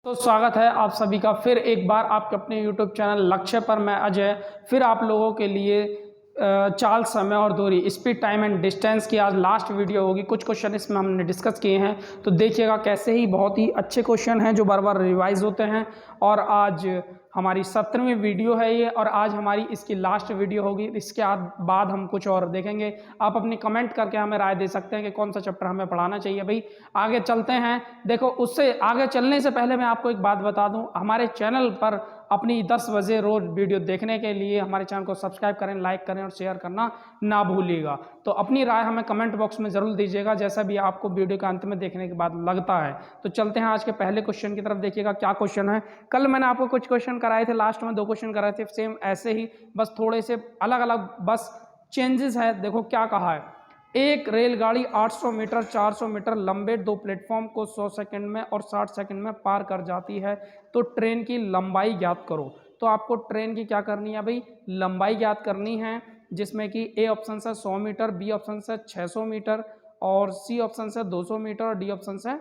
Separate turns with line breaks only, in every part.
तो स्वागत है आप सभी का फिर एक बार आपके अपने YouTube चैनल लक्ष्य पर। मैं अजय फिर आप लोगों के लिए चाल, समय और दूरी, स्पीड, टाइम एंड डिस्टेंस की आज लास्ट वीडियो होगी। कुछ क्वेश्चन इसमें हमने डिस्कस किए हैं, तो देखिएगा कैसे ही बहुत ही अच्छे क्वेश्चन हैं जो बार बार रिवाइज होते हैं। और आज हमारी 17वीं वीडियो है ये, और आज हमारी इसकी लास्ट वीडियो होगी। इसके बाद हम कुछ और देखेंगे। आप अपनी कमेंट करके हमें राय दे सकते हैं कि कौन सा चैप्टर हमें पढ़ाना चाहिए। भाई आगे चलते हैं। देखो, उससे आगे चलने से पहले मैं आपको एक बात बता दूं, हमारे चैनल पर अपनी 10 बजे रोज वीडियो देखने के लिए हमारे चैनल को सब्सक्राइब करें, लाइक करें और शेयर करना ना भूलिएगा। तो अपनी राय हमें कमेंट बॉक्स में जरूर दीजिएगा, जैसा भी आपको वीडियो के अंत में देखने के बाद लगता है। तो चलते हैं आज के पहले क्वेश्चन की तरफ। देखिएगा क्या क्वेश्चन है। कल मैंने आपको कुछ क्वेश्चन कराए थे, लास्ट में 2 क्वेश्चन कराए थे, सेम ऐसे ही, बस थोड़े से अलग अलग बस चेंजेस है। देखो क्या कहा है। एक रेलगाड़ी 800 मीटर 400 मीटर लंबे 2 प्लेटफॉर्म को 100 सेकंड में और 60 सेकंड में पार कर जाती है, तो ट्रेन की लंबाई ज्ञात करो। तो आपको ट्रेन की क्या करनी है भाई, लंबाई ज्ञात करनी है, जिसमें कि ए ऑप्शन से 100 मीटर, बी ऑप्शन से 600 मीटर और सी ऑप्शन से 200 मीटर और डी ऑप्शन से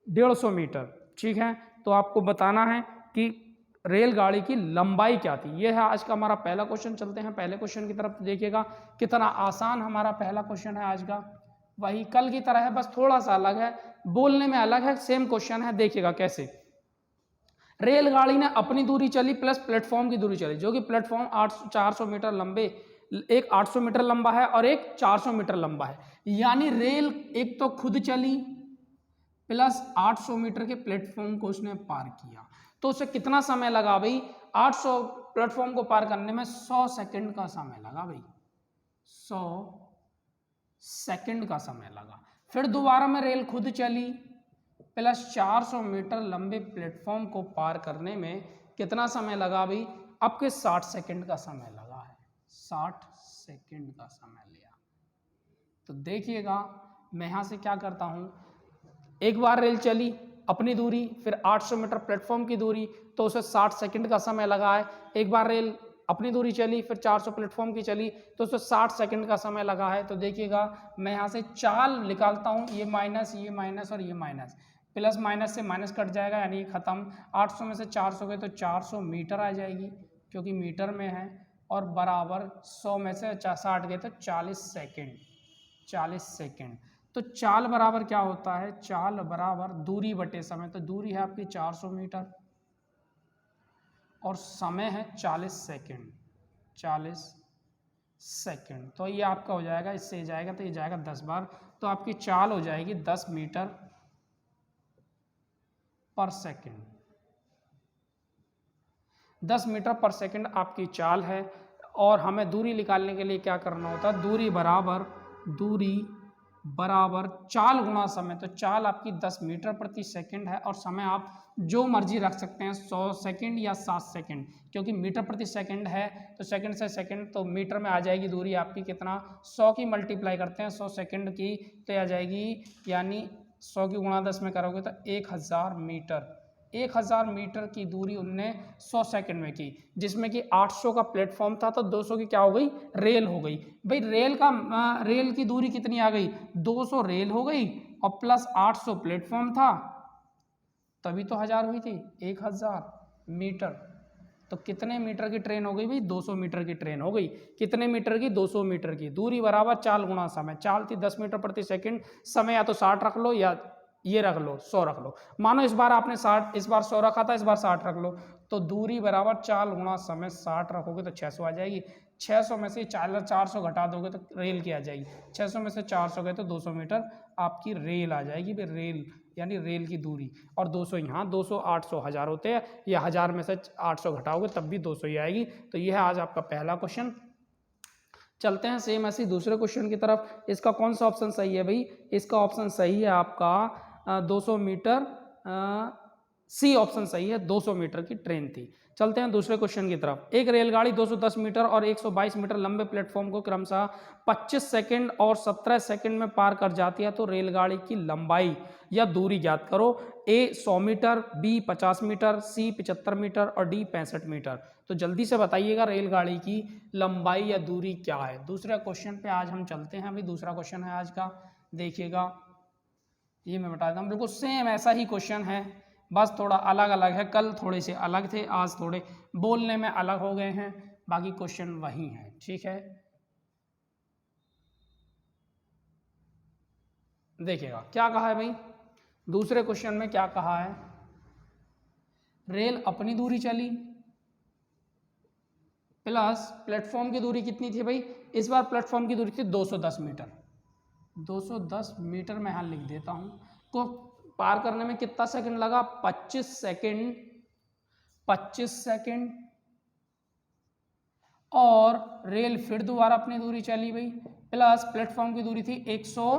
150 मीटर। ठीक है, तो आपको बताना है कि रेलगाड़ी की लंबाई क्या थी। यह है आज का हमारा पहला क्वेश्चन। चलते हैं पहले क्वेश्चन की तरफ। देखिएगा कितना आसान हमारा पहला क्वेश्चन है आज का। वही कल की तरह है, बस थोड़ा सा अलग है, बोलने में अलग है, सेम क्वेश्चन है। देखिएगा कैसे। रेलगाड़ी ने अपनी दूरी चली प्लस प्लेटफॉर्म की दूरी चली, जो कि प्लेटफॉर्म 400 मीटर लंबे, एक 800 मीटर लंबा है और एक 400 मीटर लंबा है। यानी रेल एक तो खुद चली प्लस 800 मीटर के प्लेटफॉर्म को उसने पार किया, तो उसे कितना समय लगा भाई। 800 प्लेटफॉर्म को पार करने में 100 सेकंड का समय लगा भाई, 100 सेकंड का समय लगा। फिर दोबारा में रेल खुद चली प्लस 400 मीटर लंबे प्लेटफॉर्म को पार करने में कितना समय लगा भाई, आपके 60 सेकंड का समय लगा है, 60 सेकंड का समय लिया। तो देखिएगा मैं यहां से क्या करता हूं, एक बार रेल चली अपनी दूरी, फिर 800 मीटर प्लेटफॉर्म की दूरी, तो उसे 60 सेकंड का समय लगा है। एक बार रेल अपनी दूरी चली, फिर 400 प्लेटफॉर्म की चली, तो उसे 60 सेकंड का समय लगा है। तो देखिएगा मैं यहाँ से चाल निकालता हूँ, ये माइनस और ये माइनस, प्लस माइनस से माइनस कट जाएगा, यानी ये खत्म। 800 में से 400 गए तो 400 मीटर आ जाएगी, क्योंकि मीटर में है, और बराबर 100 में से 60 गए तो 40 सेकेंड, 40 सेकेंड। तो चाल बराबर क्या होता है, चाल बराबर दूरी बटे समय। तो दूरी है आपकी 400 मीटर और समय है 40 सेकेंड, 40 सेकेंड। तो ये आपका हो जाएगा, इससे जाएगा तो ये जाएगा 10 बार, तो आपकी चाल हो जाएगी 10 मीटर पर सेकेंड, 10 मीटर पर सेकेंड आपकी चाल है। और हमें दूरी निकालने के लिए क्या करना होता है, दूरी बराबर चाल गुणा समय। तो चाल आपकी 10 मीटर प्रति सेकंड है, और समय आप जो मर्जी रख सकते हैं, 100 सेकंड या 7 सेकंड, क्योंकि मीटर प्रति सेकंड है तो सेकंड से सेकंड तो मीटर में आ जाएगी दूरी आपकी कितना, 100 की मल्टीप्लाई करते हैं 100 सेकंड की, तो आ जाएगी, यानी 100 की गुणा 10 में करोगे तो 1000 मीटर, 1000 मीटर की दूरी उनने 100 सेकंड में की, जिसमें कि 800 का प्लेटफॉर्म था, तो 200 की क्या हो गई, रेल हो गई। भाई रेल की दूरी कितनी आ गई, 200 रेल हो गई और प्लस 800 प्लेटफॉर्म था, तभी तो 1000 हुई थी, 1000 मीटर। तो कितने मीटर की ट्रेन हो गई भाई, 200 मीटर की ट्रेन हो गई। कितने मीटर की, 200 मीटर की। दूरी बराबर चाल गुणा समय। चाल थी 10 मीटर प्रति सेकंड, समय या तो 60 रख लो या ये रख लो, 100 रख लो। मानो इस बार आपने 60, इस बार 100 रखा था, इस बार 60 रख लो। तो दूरी बराबर चाल गुणा समय, 60 रखोगे तो 600 आ जाएगी। 600 में से 400 घटा दोगे तो रेल की आ जाएगी। 600 में से 400 गए तो 200 मीटर आपकी रेल आ जाएगी। फिर रेल यानी रेल की दूरी, और 200 यहाँ, 200 800 1000 होते हैं, या 1000 में से 800 घटाओगे तब भी 200 ही आएगी। तो यह है आज आपका पहला क्वेश्चन। चलते हैं सेम ऐसी दूसरे क्वेश्चन की तरफ। इसका कौन सा ऑप्शन सही है भाई, इसका ऑप्शन सही है आपका 200 मीटर, सी ऑप्शन सही है, 200 मीटर की ट्रेन थी। चलते हैं दूसरे क्वेश्चन की तरफ। एक रेलगाड़ी 210 मीटर और 122 मीटर लंबे प्लेटफॉर्म को क्रमशः 25 सेकंड और 17 सेकंड में पार कर जाती है, तो रेलगाड़ी की लंबाई या दूरी ज्ञात करो। ए 100 मीटर, बी 50 मीटर, सी 75 मीटर और डी 65 मीटर। तो जल्दी से बताइएगा रेलगाड़ी की लंबाई या दूरी क्या है। दूसरे क्वेश्चन पे आज हम चलते हैं। अभी दूसरा क्वेश्चन है आज का, देखिएगा ये मैं बता देता हूँ, बिल्कुल सेम ऐसा ही क्वेश्चन है, बस थोड़ा अलग अलग है, कल थोड़े से अलग थे, आज थोड़े बोलने में अलग हो गए हैं, बाकी क्वेश्चन वही हैं। ठीक है, देखिएगा क्या कहा है भाई, दूसरे क्वेश्चन में क्या कहा है, रेल अपनी दूरी चली प्लस प्लेटफॉर्म की दूरी कितनी थी भाई, इस बार प्लेटफॉर्म की दूरी थी 210 मीटर। 210 मीटर मैं यहाँ लिख देता हूँ, को पार करने में कितना सेकंड लगा, 25 सेकंड, 25 सेकंड। और रेल फिर दोबारा अपनी दूरी चली भाई, प्लस प्लेटफॉर्म की दूरी थी 100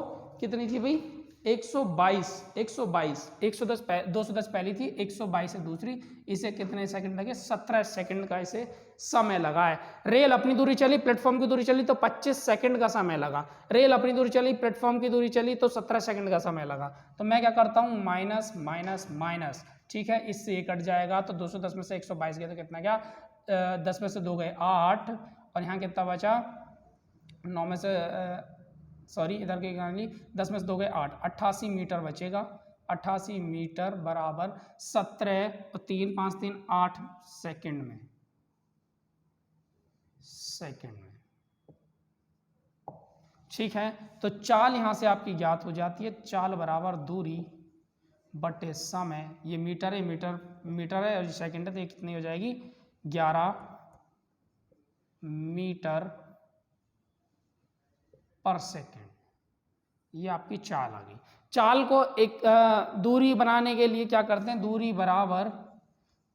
कितनी थी भाई, 122, 122, 110 210 पहली थी, 122 है दूसरी, इसे कितने सेकंड लगे, 17 सेकंड का इसे समय लगा है। रेल अपनी दूरी चली, प्लेटफॉर्म की दूरी चली तो 25 सेकंड का समय लगा, रेल अपनी दूरी चली, प्लेटफॉर्म की दूरी चली तो 17 सेकंड का समय लगा। तो मैं क्या करता हूँ, माइनस माइनस माइनस, ठीक है, इससे ये कट जाएगा, तो 210 में से 122 गया तो कितना गया, 10 में से 2 गए 8, और यहाँ कितना बचा, 9 में से सॉरी इधर की गाली, 10 में से 2 गए 8, 88 मीटर बचेगा। 88 मीटर बराबर 17 और 3 5 3 8 सेकंड में, ठीक है। तो चाल यहाँ से आपकी ज्ञात हो जाती है, चाल बराबर दूरी बटे समय, ये मीटर है, मीटर है और सेकंड है, तो ये कितनी हो जाएगी, 11 मीटर पर सेकंड, ये आपकी चाल आ गई। चाल को एक दूरी बनाने के लिए क्या करते हैं, दूरी बराबर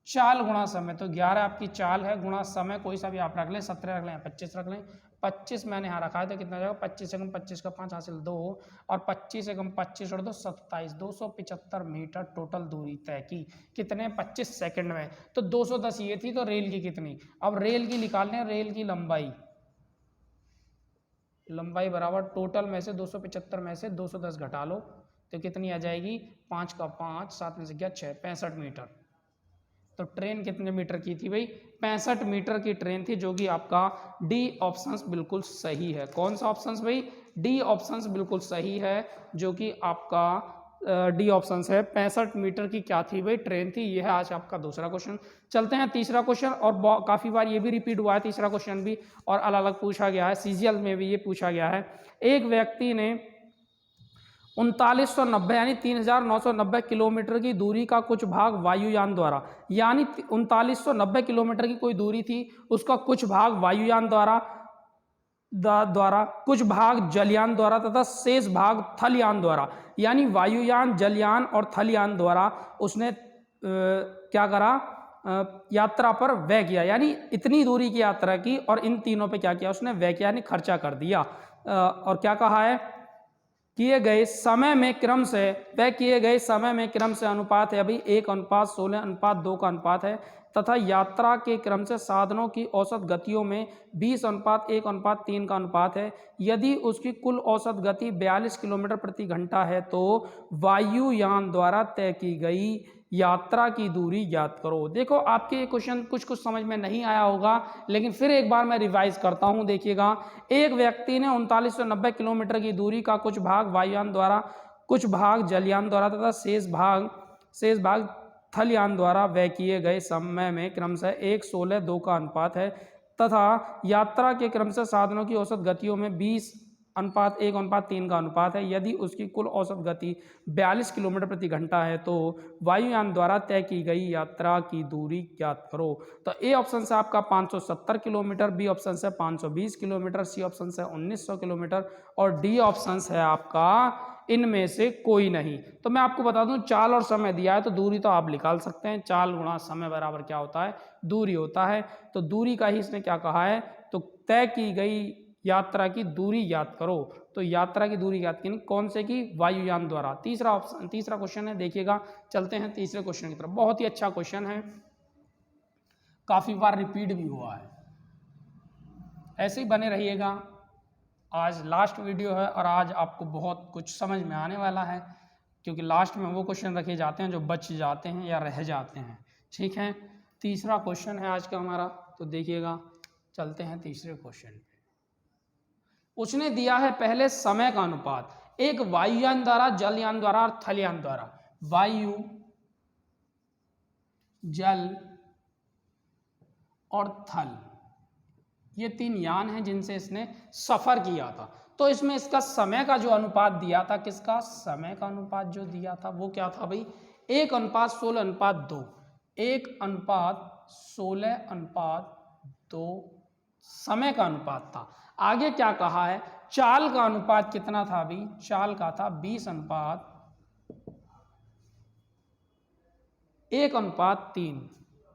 चाल गुणा समय, तो 11 आपकी चाल है गुणा समय, कोई सा भी आप रख लें, 17 रख लें, 25 रख लें, 25 मैंने यहाँ रखा है तो कितना जाएगा, 25 से कम 25 का 5 हासिल 2, और 25 से कम 25 और 2 27, 275 मीटर टोटल दूरी तय की, कितने, 25 सेकंड में। तो 210 ये थी, तो रेल की कितनी, अब रेल की निकालने, रेल की लंबाई बराबर टोटल में से 275 में से 210 घटा लो तो कितनी आ जाएगी, 5 का 5, 7 में से गया 6, 65 मीटर। तो ट्रेन कितने मीटर की थी भाई, 65 मीटर की ट्रेन थी, जो कि आपका डी ऑप्शंस बिल्कुल सही है। कौन सा ऑप्शंस भाई, डी ऑप्शंस बिल्कुल सही है, जो कि आपका डी ऑप्शंस है। 65 मीटर की क्या थी भाई, ट्रेन थी। यह है आज आपका दूसरा क्वेश्चन। चलते हैं तीसरा क्वेश्चन, और काफ़ी बार ये भी रिपीट हुआ है तीसरा क्वेश्चन भी, और अलग अलग पूछा गया है, सीजीएल में भी ये पूछा गया है। एक व्यक्ति ने 3990 यानी 3990 किलोमीटर की दूरी का कुछ भाग वायुयान द्वारा, यानी 3990 किलोमीटर की कोई दूरी थी, उसका कुछ भाग वायुयान द्वारा कुछ भाग जलयान द्वारा तथा शेष भाग थलयान द्वारा, यानी वायुयान, जलयान और थलयान द्वारा उसने क्या करा, यात्रा पर व्यय किया, यानी इतनी दूरी की यात्रा की और इन तीनों पे क्या किया उसने, व्यय किया, यानी खर्चा कर दिया। और क्या कहा है, किए गए समय में क्रम से, व्यय किए गए समय में क्रम से अनुपात है अभी 1:16:2 का अनुपात है, तथा यात्रा के क्रम से साधनों की औसत गतियों में 20:1:3 का अनुपात है। यदि उसकी कुल औसत गति 42 किलोमीटर प्रति घंटा है तो वायुयान द्वारा तय की गई यात्रा की दूरी ज्ञात करो। देखो आपके ये क्वेश्चन कुछ समझ में नहीं आया होगा, लेकिन फिर एक बार मैं रिवाइज करता हूँ। देखिएगा, एक व्यक्ति ने 3990 किलोमीटर की दूरी का कुछ भाग वायुयान द्वारा, कुछ भाग जलयान द्वारा तथा शेष भाग थलयान द्वारा व्यय किए गए समय में क्रमशः 1:16:2 का अनुपात है, तथा यात्रा के क्रम से साधनों की औसत गतियों में 20:1:3 का अनुपात है। यदि उसकी कुल औसत गति 42 किलोमीटर प्रति घंटा है तो वायुयान द्वारा तय की गई यात्रा की दूरी ज्ञात करो। तो ए ऑप्शन से आपका 570 किलोमीटर, बी ऑप्शन से 520 किलोमीटर, सी ऑप्शन से 1900 किलोमीटर, और डी ऑप्शन है आपका इनमें से कोई नहीं। तो मैं आपको बता दूं, चाल और समय दिया है तो दूरी तो आप निकाल सकते हैं, चाल गुणा समय बराबर क्या होता है, दूरी होता है। तो दूरी का ही इसने क्या कहा है, तो तय की गई यात्रा की दूरी याद करो। तो यात्रा की दूरी याद की, कौन से की, वायुयान द्वारा। तीसरा क्वेश्चन है, देखिएगा, चलते हैं तीसरे क्वेश्चन की तरफ। बहुत ही अच्छा क्वेश्चन है, काफी बार रिपीट भी हुआ है, ऐसे ही बने रहिएगा। आज लास्ट वीडियो है और आज आपको बहुत कुछ समझ में आने वाला है, क्योंकि लास्ट में वो क्वेश्चन रखे जाते हैं जो बच जाते हैं या रह जाते हैं। ठीक है, तीसरा क्वेश्चन है आज का हमारा, तो देखिएगा, चलते हैं तीसरे क्वेश्चन पे। उसने दिया है पहले समय का अनुपात, एक वायुयान द्वारा, जलयान द्वारा और थलयान द्वारा। जल और थल, ये 3 यान हैं जिनसे इसने सफर किया था। तो इसमें इसका समय का जो अनुपात दिया था, किसका, समय का अनुपात जो दिया था वो क्या था भाई, 1:16:2, 1:16:2 समय का अनुपात था। आगे क्या कहा है, चाल का अनुपात कितना था भाई, चाल का था 20:1:3,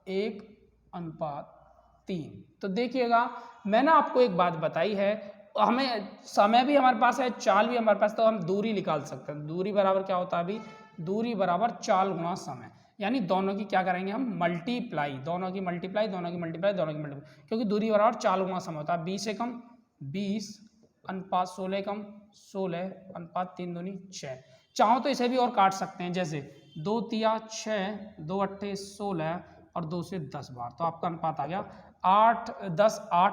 1:3। तो देखिएगा मैंने आपको एक बात बताई है, हमें समय भी हमारे पास है, चाल भी हमारे पास, तो हम दूरी निकाल सकते हैं। दूरी बराबर क्या होता है अभी, दूरी बराबर चाल गुणा समय, यानी दोनों की क्या करेंगे हम, मल्टीप्लाई, दोनों की मल्टीप्लाई, क्योंकि दूरी बराबर चाल गुणा समय होता है। 20 एकम 20 अनुपात 16 एकम 16 अनुपात 3 दूनी 6। चाहो तो इसे भी और काट सकते हैं, जैसे 2 तिया 6, 2 अट्ठे 16 और 2 से 10 बार, तो आपका अनुपात आ गया 8 10 8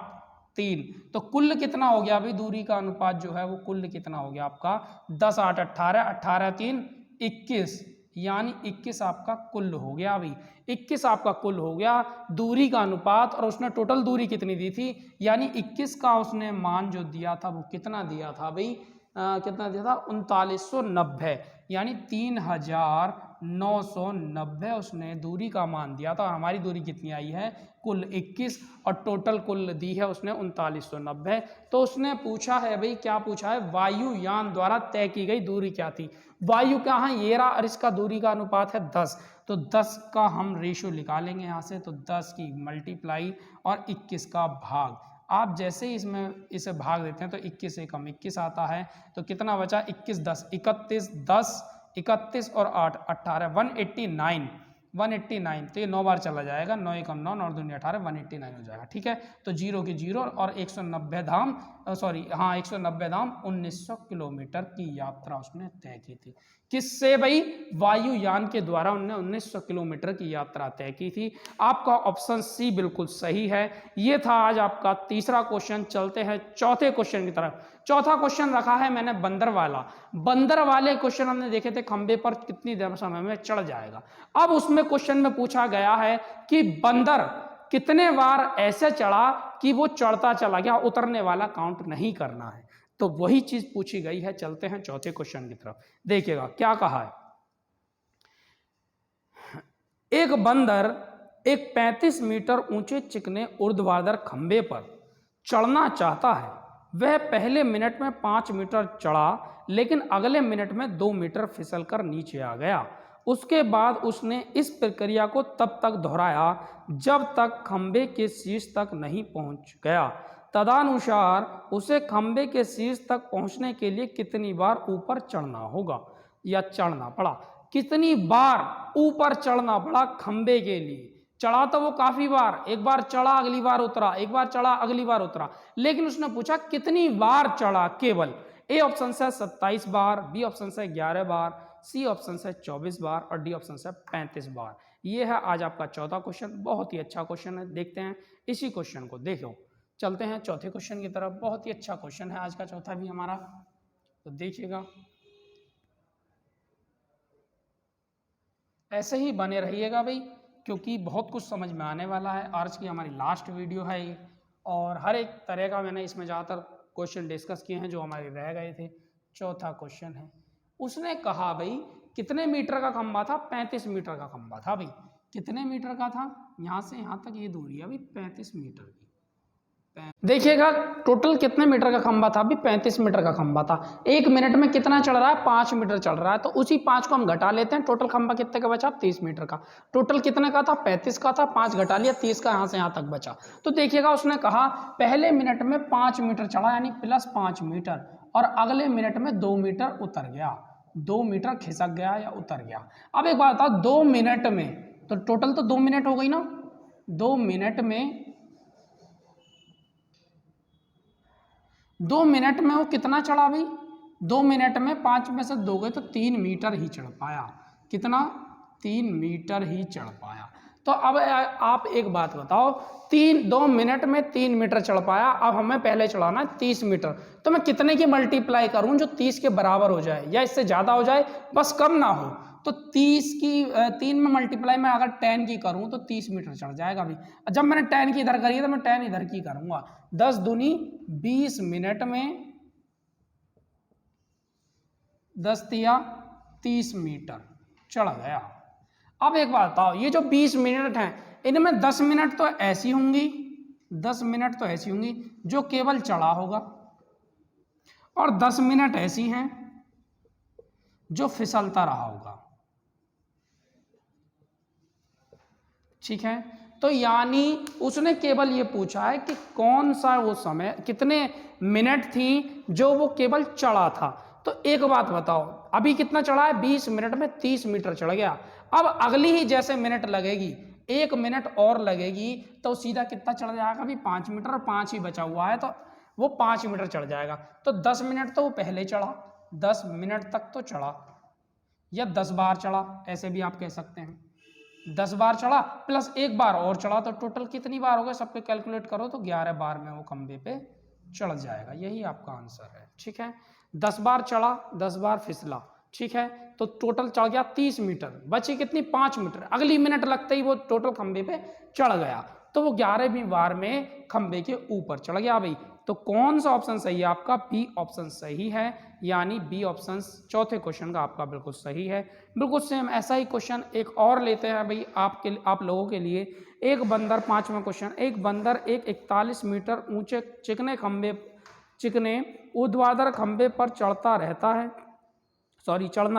3। तो कुल कितना हो गया अभी, दूरी का अनुपात जो है वो कुल कितना हो गया आपका, 10 8 18, 18 3 21, यानी 21 आपका कुल हो गया अभी, 21 आपका कुल हो गया दूरी का अनुपात। और उसने टोटल दूरी कितनी दी थी, यानी 21 का उसने मान जो दिया था वो कितना दिया था भाई, कितना दिया था, 3990, यानी 3990 उसने दूरी का मान दिया था। और हमारी दूरी कितनी आई है, कुल 21, और टोटल कुल दी है उसने 3990। तो उसने पूछा है भाई, क्या पूछा है, वायुयान द्वारा तय की गई दूरी क्या थी। वायु क्या है, ये रहा, और इसका दूरी का अनुपात है 10, तो 10 का हम रेशियो निकालेंगे यहाँ से, तो 10 की मल्टीप्लाई और 21 का भाग। आप जैसे ही इसमें इसे भाग देते हैं तो 21 से कम 21 आता है, तो कितना बचा, 21 10 31 10 31 और 8 18, 189, तो ये 9 बार चला जाएगा, 9 एकम 9, 9 दूनी 18, 189 हो जाएगा। ठीक है, तो 0 की 0 और 190 धाम 1900 किलोमीटर की यात्रा उसने तय की थी। किससे भाई, वायुयान के द्वारा उन्होंने 1900 किलोमीटर की यात्रा तय की थी। आपका ऑप्शन सी बिल्कुल सही है। ये था आज आपका तीसरा क्वेश्चन। चलते हैं चौथे क्वेश्चन की तरफ। चौथा क्वेश्चन रखा है मैंने बंदर वाला। बंदर वाले क्वेश्चन हमने देखे थे, खंबे पर कितनी देर समय में चढ़ जाएगा। अब उसमें क्वेश्चन में पूछा गया है कि बंदर कितने बार ऐसे चढ़ा कि वो चढ़ता चला गया, उतरने वाला काउंट नहीं करना है। तो वही चीज पूछी गई है। चलते हैं चौथे क्वेश्चन की तरफ, देखिएगा क्या कहा है। एक बंदर एक 35 मीटर ऊंचे चिकने ऊर्ध्वाधर खंबे पर चढ़ना चाहता है। वह पहले मिनट में 5 मीटर चढ़ा, लेकिन अगले मिनट में 2 मीटर फिसलकर नीचे आ गया। उसके बाद उसने इस प्रक्रिया को तब तक दोहराया जब तक खंबे के शीर्ष तक नहीं पहुंच गया। तदनुसार उसे खंबे के शीर्ष तक पहुंचने के लिए कितनी बार ऊपर चढ़ना होगा या चढ़ना पड़ा। कितनी बार ऊपर चढ़ना पड़ा खंबे के लिए। चढ़ा तो वो काफी बार, एक बार चढ़ा अगली बार उतरा, एक बार चढ़ा अगली बार उतरा, लेकिन उसने पूछा कितनी बार चढ़ा केवल। ए ऑप्शन से 27 बार, बी ऑप्शन से 11 बार, सी ऑप्शन से 24 बार और डी ऑप्शन से 35 बार। ये है आज आपका चौथा क्वेश्चन। बहुत ही अच्छा क्वेश्चन है, देखते हैं इसी क्वेश्चन को। देखो चलते हैं चौथे क्वेश्चन की तरफ। बहुत ही अच्छा क्वेश्चन है आज का चौथा भी हमारा, तो देखिएगा ऐसे ही बने रहिएगा भाई, क्योंकि बहुत कुछ समझ में आने वाला है। आज की हमारी लास्ट वीडियो है ये, और हर एक तरह का मैंने इसमें ज़्यादातर क्वेश्चन डिस्कस किए हैं जो हमारे रह गए थे। चौथा क्वेश्चन है, उसने कहा भाई कितने मीटर का खंबा था, 35 मीटर का खंबा था भाई। कितने मीटर का था, यहाँ से यहाँ तक ये दूरी है भाई 35 मीटर की। देखिएगा टोटल कितने मीटर का खंबा था, अभी 35 मीटर का खंबा था। एक मिनट में कितना चढ़ रहा है, 5 मीटर चढ़ रहा है, तो उसी 5 को हम घटा लेते हैं। टोटल खंबा कितने का बचा, 30 मीटर का। टोटल कितने का था, 35 का था, 5 घटा लिया, 30 का यहाँ से यहाँ तक बचा। तो देखिएगा उसने कहा पहले मिनट में 5 मीटर चढ़ा, यानी +5 मीटर, और अगले मिनट में 2 मीटर उतर गया, 2 मीटर खिसक गया या उतर गया। अब एक बात बताओ, 2 मिनट में, तो टोटल तो 2 मिनट हो गई ना, 2 मिनट में 2 मिनट में वो कितना चढ़ा भाई, 2 मिनट में 5 में से 2 गए तो 3 मीटर ही चढ़ पाया। कितना, 3 मीटर ही चढ़ पाया। तो अब आप एक बात बताओ, 2 मिनट में 3 मीटर चढ़ पाया। अब हमें पहले चढ़ाना है 30 मीटर, तो मैं कितने की मल्टीप्लाई करूं जो 30 के बराबर हो जाए या इससे ज़्यादा हो जाए, बस कम ना हो। तो 30 की 3 में मल्टीप्लाई में अगर 10 की करूं तो 30 मीटर चढ़ जाएगा अभी। जब मैंने 10 की इधर करी है तो मैं 10 इधर की करूंगा। 10 दूनी 20 मिनट में 10 तिया 30 मीटर चढ़ गया। अब एक बात बताओ, ये जो 20 मिनट हैं इनमें 10 मिनट तो ऐसी होंगी, 10 मिनट तो ऐसी होंगी जो केवल चढ़ा होगा, और 10 मिनट ऐसी हैं जो फिसलता रहा होगा। ठीक है, तो यानी उसने केवल ये पूछा है कि कौन सा वो समय, कितने मिनट थी जो वो केवल चढ़ा था। तो एक बात बताओ, अभी कितना चढ़ा है, 20 मिनट में 30 मीटर चढ़ गया। अब अगली ही जैसे मिनट लगेगी, 1 मिनट और लगेगी तो सीधा कितना चढ़ जाएगा, अभी 5 मीटर, और 5 ही बचा हुआ है तो वो 5 मीटर चढ़ जाएगा। तो 10 मिनट तो वो पहले चढ़ा, 10 मिनट तक तो चढ़ा, या 10 बार चढ़ा, ऐसे भी आप कह सकते हैं। 10 बार चढ़ा प्लस 1 बार और चढ़ा, तो टोटल कितनी बार हो गए, सबके कैलकुलेट करो तो 11 बार में वो खंबे पे चढ़ जाएगा। यही आपका आंसर है। ठीक है, 10 बार चढ़ा, 10 बार फिसला। ठीक है, तो टोटल चढ़ गया 30 मीटर, बची कितनी, 5 मीटर। अगली मिनट लगते ही वो टोटल खंबे पे चढ़ गया, तो वो 11वीं बार में खंबे के ऊपर चढ़ गया भाई। तो कौन सा ऑप्शन सही है आपका, बी ऑप्शन सही है, यानी बी ऑप्शन चौथे क्वेश्चन का आपका बिल्कुल सही है। बिल्कुल सेम ऐसा ही क्वेश्चन एक और लेते हैं भाई आप लोगों के लिए। एक बंदर, 5वां क्वेश्चन, एक बंदर एक 41 मीटर ऊंचे चिकने ऊर्ध्वाधर खंबे पर चढ़ना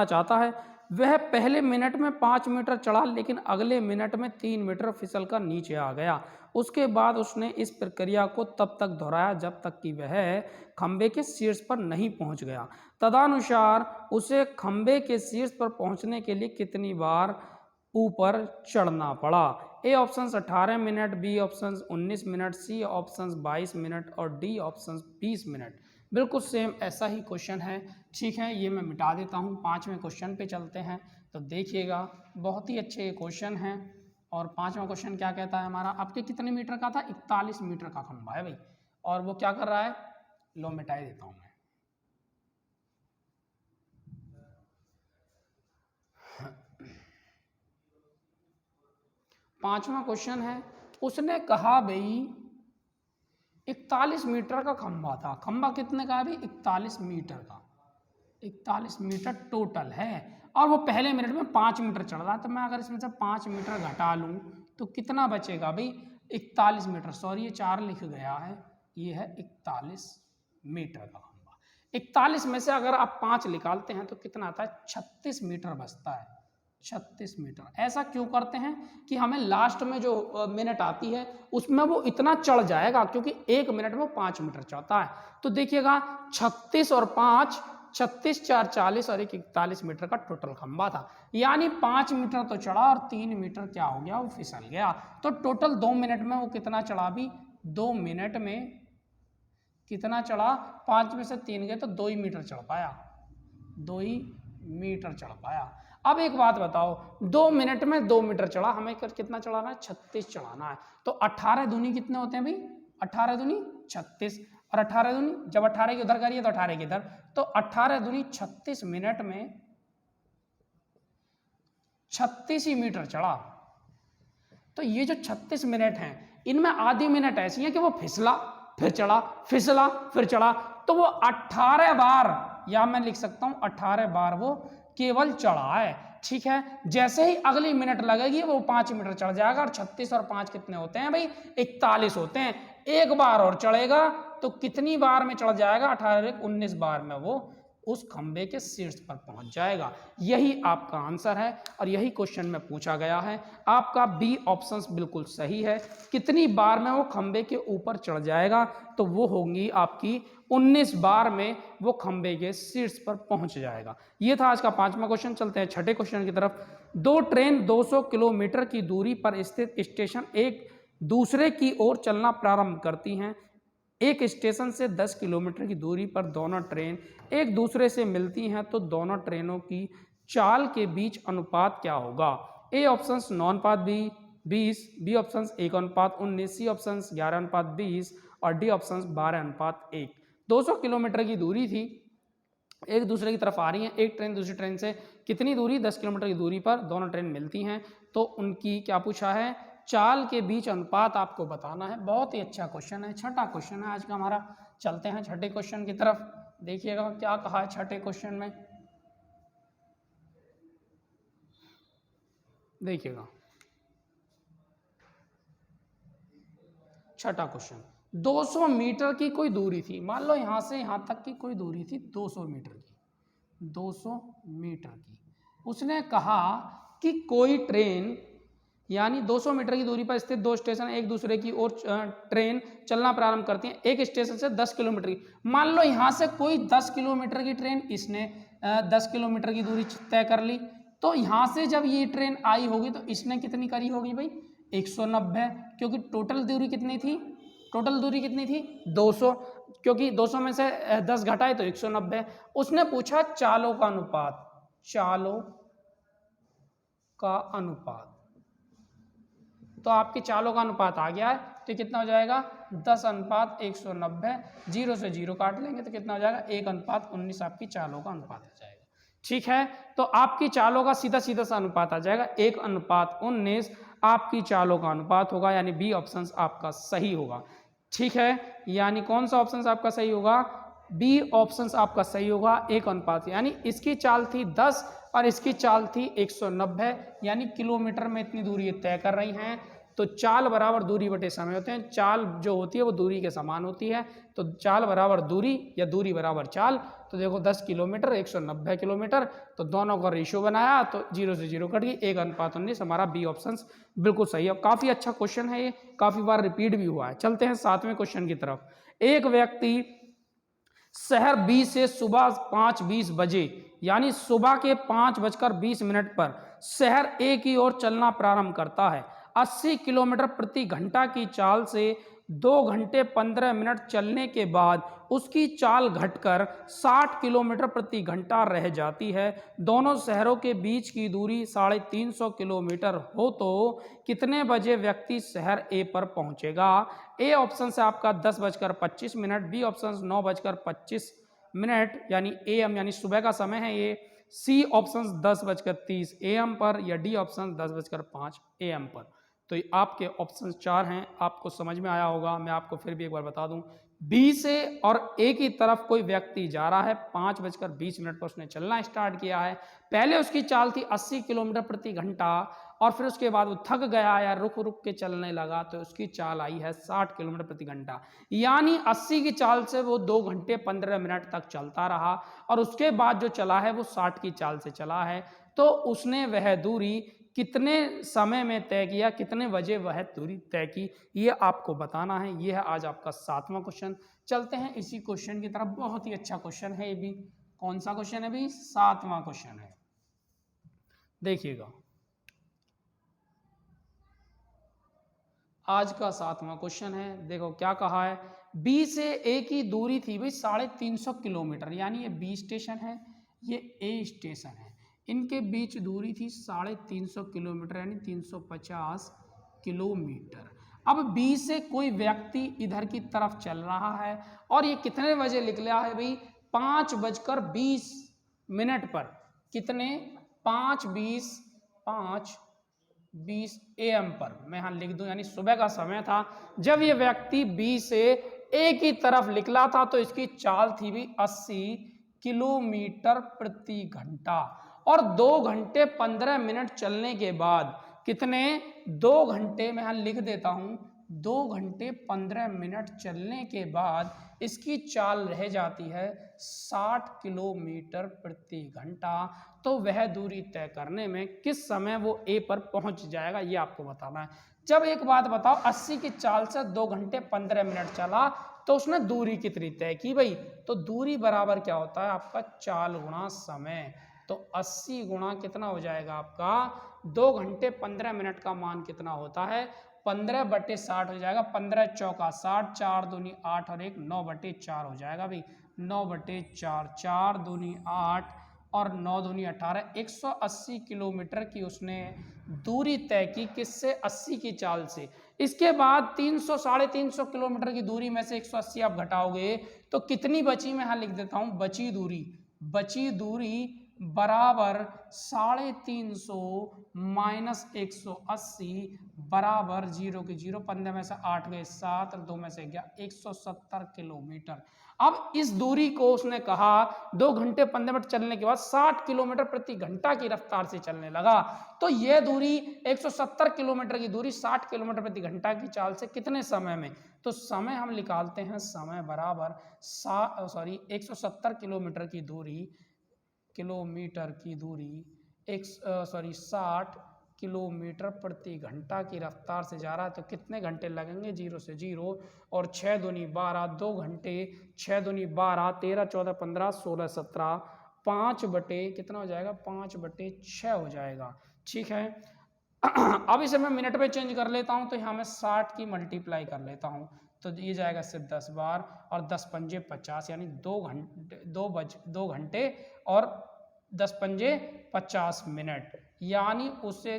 चाहता है। वह पहले मिनट में 5 मीटर चढ़ा, लेकिन अगले मिनट में 3 मीटर फिसल कर नीचे आ गया। उसके बाद उसने इस प्रक्रिया को तब तक दोहराया जब तक कि वह खंबे के शीर्ष पर नहीं पहुंच गया। तदनुसार उसे खंबे के शीर्ष पर पहुंचने के लिए कितनी बार ऊपर चढ़ना पड़ा। A option 18 minute, B option 19 minute, C option 22 minute और डी ऑप्शन 20 मिनट। बिल्कुल सेम ऐसा ही क्वेश्चन है। ठीक है, ये मैं मिटा देता हूँ, 5वें क्वेश्चन पे चलते हैं। तो देखिएगा, बहुत ही अच्छे क्वेश्चन हैं। और 5वां क्वेश्चन क्या कहता है हमारा, आपके कितने मीटर का था, 41 मीटर का खंबा है भाई, और वो क्या कर रहा है, लो मिटाई देता हूँ मैं। पांचवा क्वेश्चन है, उसने कहा भाई 41 मीटर का खंबा था। खंबा कितने का है भाई, 41 मीटर का, 41 मीटर टोटल है, और वो पहले मिनट में 5 मीटर चढ़ रहा है। तो मैं अगर इसमें से 5 मीटर घटा लूँ तो कितना बचेगा भाई, 41 मीटर, सॉरी ये 4 लिख गया है, ये है 41 मीटर का खंबा। 41 में से अगर आप 5 निकालते हैं तो कितना आता है, 36 मीटर बचता है, 36 मीटर। ऐसा क्यों करते हैं कि हमें लास्ट में जो मिनट आती है उसमें वो इतना चढ़ जाएगा, क्योंकि 1 मिनट में 5 मीटर चढ़ता है। तो देखिएगा 36 और 5, 36 4 40 और 1 41 मीटर का टोटल खंबा था, यानी 5 मीटर तो चढ़ा और 3 मीटर क्या हो गया, वो फिसल गया। तो टोटल 2 मिनट में वो कितना चढ़ा भी, 2 मिनट में कितना चढ़ा, 5 में से 3 गए तो 2 ही मीटर चढ़ पाया, 2 ही मीटर चढ़ पाया। अब एक बात बताओ, 2 मिनट में 2 मीटर चढ़ा, हमें कितना चढ़ाना है, 36 चढ़ाना है। तो 18 दूनी कितने होते हैं भाई, 18 दूनी 36, और 18 दूनी, जब 18 की उधर करिए तो 18 की इधर, तो 18 दूनी 36 मिनट में 36 ही मीटर चढ़ा। तो ये जो 36 मिनट हैं, इनमें आधी मिनट ऐसी है कि वो फिसला फिर चढ़ा, फिसला फिर चढ़ा, तो वो 18 बार, या मैं लिख सकता हूं 18 बार वो केवल चढ़ा है। ठीक है, जैसे ही अगली मिनट लगेगी वो 5 मीटर चढ़ जाएगा, और 36 और 5 कितने होते हैं भाई, 41 होते हैं। एक बार और चढ़ेगा तो कितनी बार में चढ़ जाएगा, 18 19 बार में वो उस खंबे के शीर्ष पर पहुंच जाएगा। यही आपका आंसर है, और यही क्वेश्चन में पूछा गया है। आपका बी ऑप्शन बिल्कुल सही है। कितनी बार में वो खंबे के ऊपर चढ़ जाएगा, तो वो होंगी आपकी 19 बार में वो खंबे के शीर्ष पर पहुंच जाएगा। ये था आज का 5वां क्वेश्चन। चलते हैं 6ठे क्वेश्चन की तरफ। 2 ट्रेन 200 किलोमीटर की दूरी पर स्थित स्टेशन एक दूसरे की ओर चलना प्रारंभ करती हैं। एक स्टेशन से 10 किलोमीटर की दूरी पर दोनों ट्रेन एक दूसरे से मिलती हैं, तो दोनों ट्रेनों की चाल के बीच अनुपात क्या होगा। A option 9:20, B option 1:19, C option 11:20 और डी ऑप्शन 12:1। 200 किलोमीटर की दूरी थी, एक दूसरे की तरफ आ रही है, एक ट्रेन दूसरी ट्रेन से कितनी दूरी, 10 किलोमीटर की दूरी पर दोनों ट्रेन मिलती हैं, तो उनकी क्या पूछा है, चाल के बीच अनुपात आपको बताना है। बहुत ही अच्छा क्वेश्चन है, छठा क्वेश्चन है आज का हमारा। चलते हैं छठे क्वेश्चन की तरफ, देखिएगा क्या कहा है छठे क्वेश्चन में। देखिएगा छठा क्वेश्चन, 200 मीटर की कोई दूरी थी, मान लो यहां से यहां तक की कोई दूरी थी 200 मीटर की, 200 मीटर की। उसने कहा कि कोई ट्रेन, यानी 200 मीटर की दूरी पर स्थित दो स्टेशन एक दूसरे की ओर ट्रेन चलना प्रारंभ करती हैं, एक स्टेशन से 10 किलोमीटर की। मान लो यहां से कोई 10 किलोमीटर की ट्रेन, इसने 10 किलोमीटर की दूरी तय कर ली, तो यहां से जब ये ट्रेन आई होगी तो इसने कितनी करी होगी भाई, 190, क्योंकि टोटल दूरी कितनी थी, टोटल दूरी कितनी थी 200, क्योंकि 200 में से 10 घटाए तो 190। उसने पूछा चालों का अनुपात, चालों का अनुपात, तो आपकी चालों का अनुपात आ गया है, तो कितना हो जाएगा 10:190, 0 से 0 काट लेंगे तो कितना हो जाएगा 1:19 आपकी चालों का अनुपात आ जाएगा। ठीक है, तो आपकी चालों का सीधा सीधा सा अनुपात आ जाएगा 1:19 आपकी चालों का अनुपात होगा, यानी बी ऑप्शन आपका सही होगा। ठीक है, यानी कौन सा ऑप्शन आपका सही होगा, बी ऑप्शन आपका सही होगा 1:, यानी इसकी चाल थी 10 और इसकी चाल थी 190, यानी किलोमीटर में इतनी दूरी तय कर रही हैं। तो चाल बराबर दूरी बटे समय होते हैं, चाल जो होती है वो दूरी के समान होती है, तो चाल बराबर दूरी या दूरी बराबर चाल। तो देखो 10 किलोमीटर 190 किलोमीटर, तो दोनों का रेशियो बनाया तो 0 से 0 कट गई, 1:19 हमारा बी ऑप्शन बिल्कुल सही है। काफ़ी अच्छा क्वेश्चन है ये, काफ़ी बार रिपीट भी हुआ है। चलते हैं 7वें क्वेश्चन की तरफ। एक व्यक्ति शहर बी से सुबह 5:20 बजे, यानी सुबह के 5:20 पर शहर ए की ओर चलना प्रारंभ करता है। 80 किलोमीटर प्रति घंटा की चाल से 2 घंटे 15 मिनट चलने के बाद उसकी चाल घटकर 60 किलोमीटर प्रति घंटा रह जाती है। दोनों शहरों के बीच की दूरी 350 किलोमीटर हो तो कितने बजे व्यक्ति शहर ए पर पहुंचेगा। ए ऑप्शन से आपका 10:25, बी ऑप्शन 9:25 यानी AM यानी सुबह का समय है ये, सी ऑप्शन 10:30 AM पर, या डी ऑप्शन 10:05 AM पर। तो ये आपके ऑप्शन 4 हैं, आपको समझ में आया होगा। मैं आपको फिर भी एक बार बता दूं, बी से और ए की तरफ कोई व्यक्ति जा रहा है, 5:20 पर उसने चलना स्टार्ट किया है। पहले उसकी चाल थी 80 किलोमीटर प्रति घंटा, और फिर उसके बाद वो थक गया या रुक रुक के चलने लगा, तो उसकी चाल आई है 60 किलोमीटर प्रति घंटा, यानी 80 की चाल से वो 2 घंटे 15 मिनट तक चलता रहा, और उसके बाद जो चला है वो 60 की चाल से चला है। तो उसने वह दूरी कितने समय में तय किया, कितने बजे वह दूरी तय की, ये आपको बताना है। ये है आज आपका 7वां क्वेश्चन। चलते हैं इसी क्वेश्चन की तरफ, बहुत ही अच्छा क्वेश्चन है ये भी। कौन सा क्वेश्चन है भी, 7वां क्वेश्चन है। देखिएगा आज का 7वां क्वेश्चन है, देखो क्या कहा है। बी से ए की दूरी थी भाई 350 किलोमीटर, यानी ये बी स्टेशन है, ये ए स्टेशन है, इनके बीच दूरी थी 350 किलोमीटर, यानी 350 किलोमीटर। अब बी से कोई व्यक्ति इधर की तरफ चल रहा है, और ये कितने बजे निकला है भाई, 5:20 पर, कितने 5:20 AM पर, मैं यहाँ लिख दूं, यानी सुबह का समय था जब ये व्यक्ति बी से ए की तरफ निकला था। तो इसकी चाल थी भी 80 किलोमीटर प्रति घंटा, और 2 घंटे 15 मिनट चलने के बाद कितने, 2 घंटे, मैं यहाँ लिख देता हूं, 2 घंटे 15 मिनट चलने के बाद इसकी चाल रह जाती है 60 किलोमीटर प्रति घंटा। तो वह दूरी तय करने में किस समय वो ए पर पहुंच जाएगा, ये आपको बताना है। जब एक बात बताओ, 80 की चाल से 2 घंटे 15 मिनट चला, तो उसने दूरी कितनी तय की भाई, तो दूरी बराबर क्या होता है आपका, चाल गुणा समय। तो 80 गुणा कितना हो जाएगा आपका, 2 घंटे 15 मिनट का मान कितना होता है, 15/60 हो जाएगा, 15 चौका 60, 4 दूनी 8 और 1 9/4 हो जाएगा भाई, 9/4, 4 दूनी 8 और 9 दूनी 18, 180 किलोमीटर की उसने दूरी तय की, किससे, 80 की चाल से। इसके बाद 300-350 किलोमीटर की दूरी में से 180 आप घटाओगे तो कितनी बची, मैं यहाँ लिख देता हूँ, बची दूरी बराबर 350 माइनस 180 बराबर 0 के 0, 15 में से 8 गए 7 और 2 में से गया 170 किलोमीटर। अब इस दूरी को उसने कहा 2 घंटे 15 मिनट चलने के बाद 60 किलोमीटर प्रति घंटा की रफ्तार से चलने लगा। तो यह दूरी 170 किलोमीटर की दूरी 60 किलोमीटर प्रति घंटा की चाल से कितने समय में, तो समय हम निकालते हैं, समय बराबर 170 किलोमीटर की दूरी 60 किलोमीटर प्रति घंटा की रफ्तार से जा रहा है। तो कितने घंटे लगेंगे, 0 से 0 और 6 दूनी 12, 2 घंटे, 6 दूनी 12, 13 14 15 16 17, 5 बटे कितना हो जाएगा, 5 बटे 6 हो जाएगा। ठीक है, अब इसे मैं मिनट में चेंज कर लेता हूं, तो यहाँ मैं 60 की मल्टीप्लाई कर लेता हूं, तो ये जाएगा सिर्फ 10 बार और 10 पंजे 50, यानी 2 घंटे और 10 पंजे 50 मिनट, यानी उसे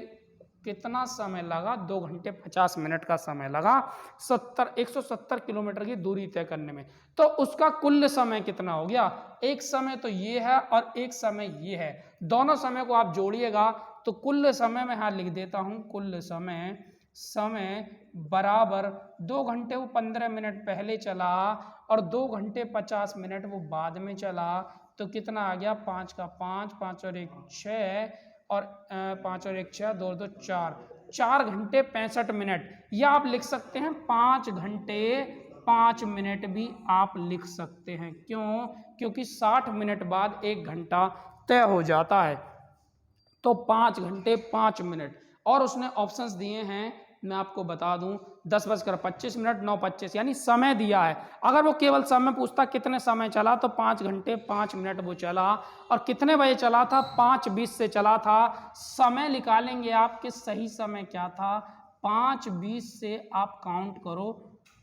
कितना समय लगा, 2 घंटे 50 मिनट का समय लगा 170 किलोमीटर की दूरी तय करने में। तो उसका कुल समय कितना हो गया, एक समय तो ये है और एक समय ये है, दोनों समय को आप जोड़िएगा तो कुल समय मैं यहाँ लिख देता हूँ, कुल समय बराबर 2 घंटे वो 15 मिनट पहले चला और 2 घंटे 50 मिनट वो बाद में चला, तो कितना आ गया, 5 का 5, 5 और 1 6 और 5 और 1 6, 2 2 4 घंटे 65 मिनट, या आप लिख सकते हैं 5 घंटे 5 मिनट भी आप लिख सकते हैं। क्यों, क्योंकि 60 मिनट बाद 1 घंटा तय हो जाता है, तो 5 घंटे 5 मिनट। और उसने ऑप्शंस दिए हैं, मैं आपको बता दूं, 10:25 मिनट, 9:25, यानी समय दिया है। अगर वो केवल समय पूछता कितने समय चला, तो 5 घंटे 5 मिनट वो चला, और कितने बजे चला था, 5:20 से चला था। समय निकालेंगे आप कि सही समय क्या था, 5:20 से आप काउंट करो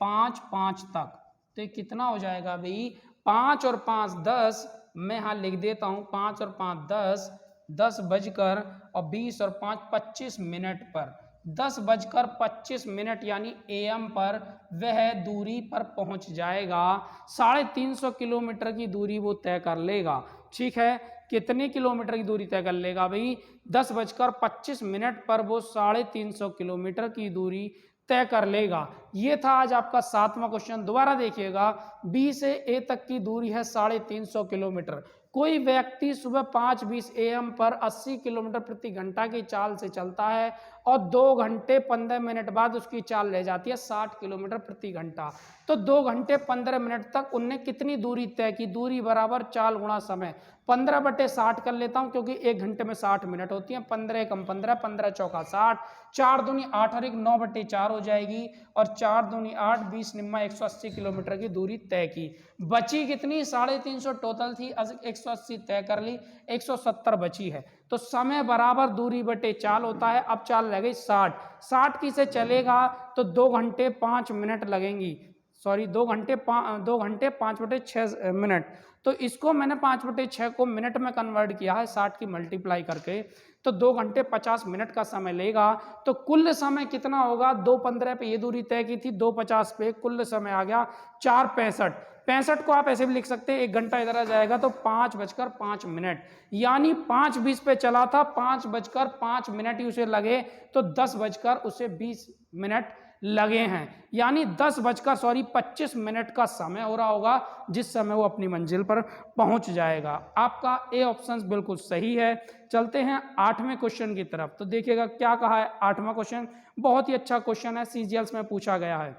5:05 तक, तो ये कितना हो जाएगा भाई, 5 और 5 10, मैं यहाँ लिख देता हूँ 5 और 5 10, 10:20 और 5 25 मिनट पर, 10:25 यानी AM पर वह दूरी पर पहुंच जाएगा, 350 किलोमीटर की दूरी वो तय कर लेगा। ठीक है, कितने किलोमीटर की दूरी तय कर लेगा भाई, 10:25 पर वो 350 किलोमीटर की दूरी तय कर लेगा। ये था आज आपका 7वां क्वेश्चन। दोबारा देखिएगा, B से A तक की दूरी है 350 किलोमीटर। कोई व्यक्ति सुबह 5:20 AM पर 80 किलोमीटर प्रति घंटा की चाल से चलता है और 2 घंटे 15 मिनट बाद उसकी चाल रह जाती है 60 किलोमीटर प्रति घंटा। तो 2 घंटे 15 मिनट तक उनने कितनी दूरी तय की, दूरी बराबर चाल गुणा समय, 15/60 कर लेता हूं, क्योंकि 1 घंटे में 60 मिनट होती है, 15 कम 15, 15 चौका 60, 4 दूनी 8 और 1 9/4 हो जाएगी, और 4 दूनी 8, 20 निम्मा 180 किलोमीटर की दूरी तय की। बची कितनी, 350 टोटल थी, 180 तय कर ली, 170 बची है। तो समय बराबर दूरी बटे चाल होता है। अब चाल लग गई 60 की से चलेगा तो 2 घंटे 5 मिनट लगेंगी, सॉरी 2 घंटे 5/6 मिनट। तो इसको मैंने 5/6 को मिनट में कन्वर्ट किया है 60 की मल्टीप्लाई करके, तो 2 घंटे 50 मिनट का समय लेगा। तो कुल समय कितना होगा, 2:15 पे ये दूरी तय की थी, 2:50 पे कुल समय आ गया 4:65 को आप ऐसे भी लिख सकते हैं, 1 घंटा इधर आ जाएगा तो 5:05 यानी 5:20 पे चला था, 5:05 ही उसे लगे, तो 10:20 लगे हैं, यानी 25 मिनट का समय हो रहा होगा, जिस समय वो अपनी मंजिल पर पहुंच जाएगा। आपका ए ऑप्शन बिल्कुल सही है। चलते हैं 8वें क्वेश्चन की तरफ, तो देखिएगा क्या कहा है 8वां क्वेश्चन। बहुत ही अच्छा क्वेश्चन है, CGLs में पूछा गया है।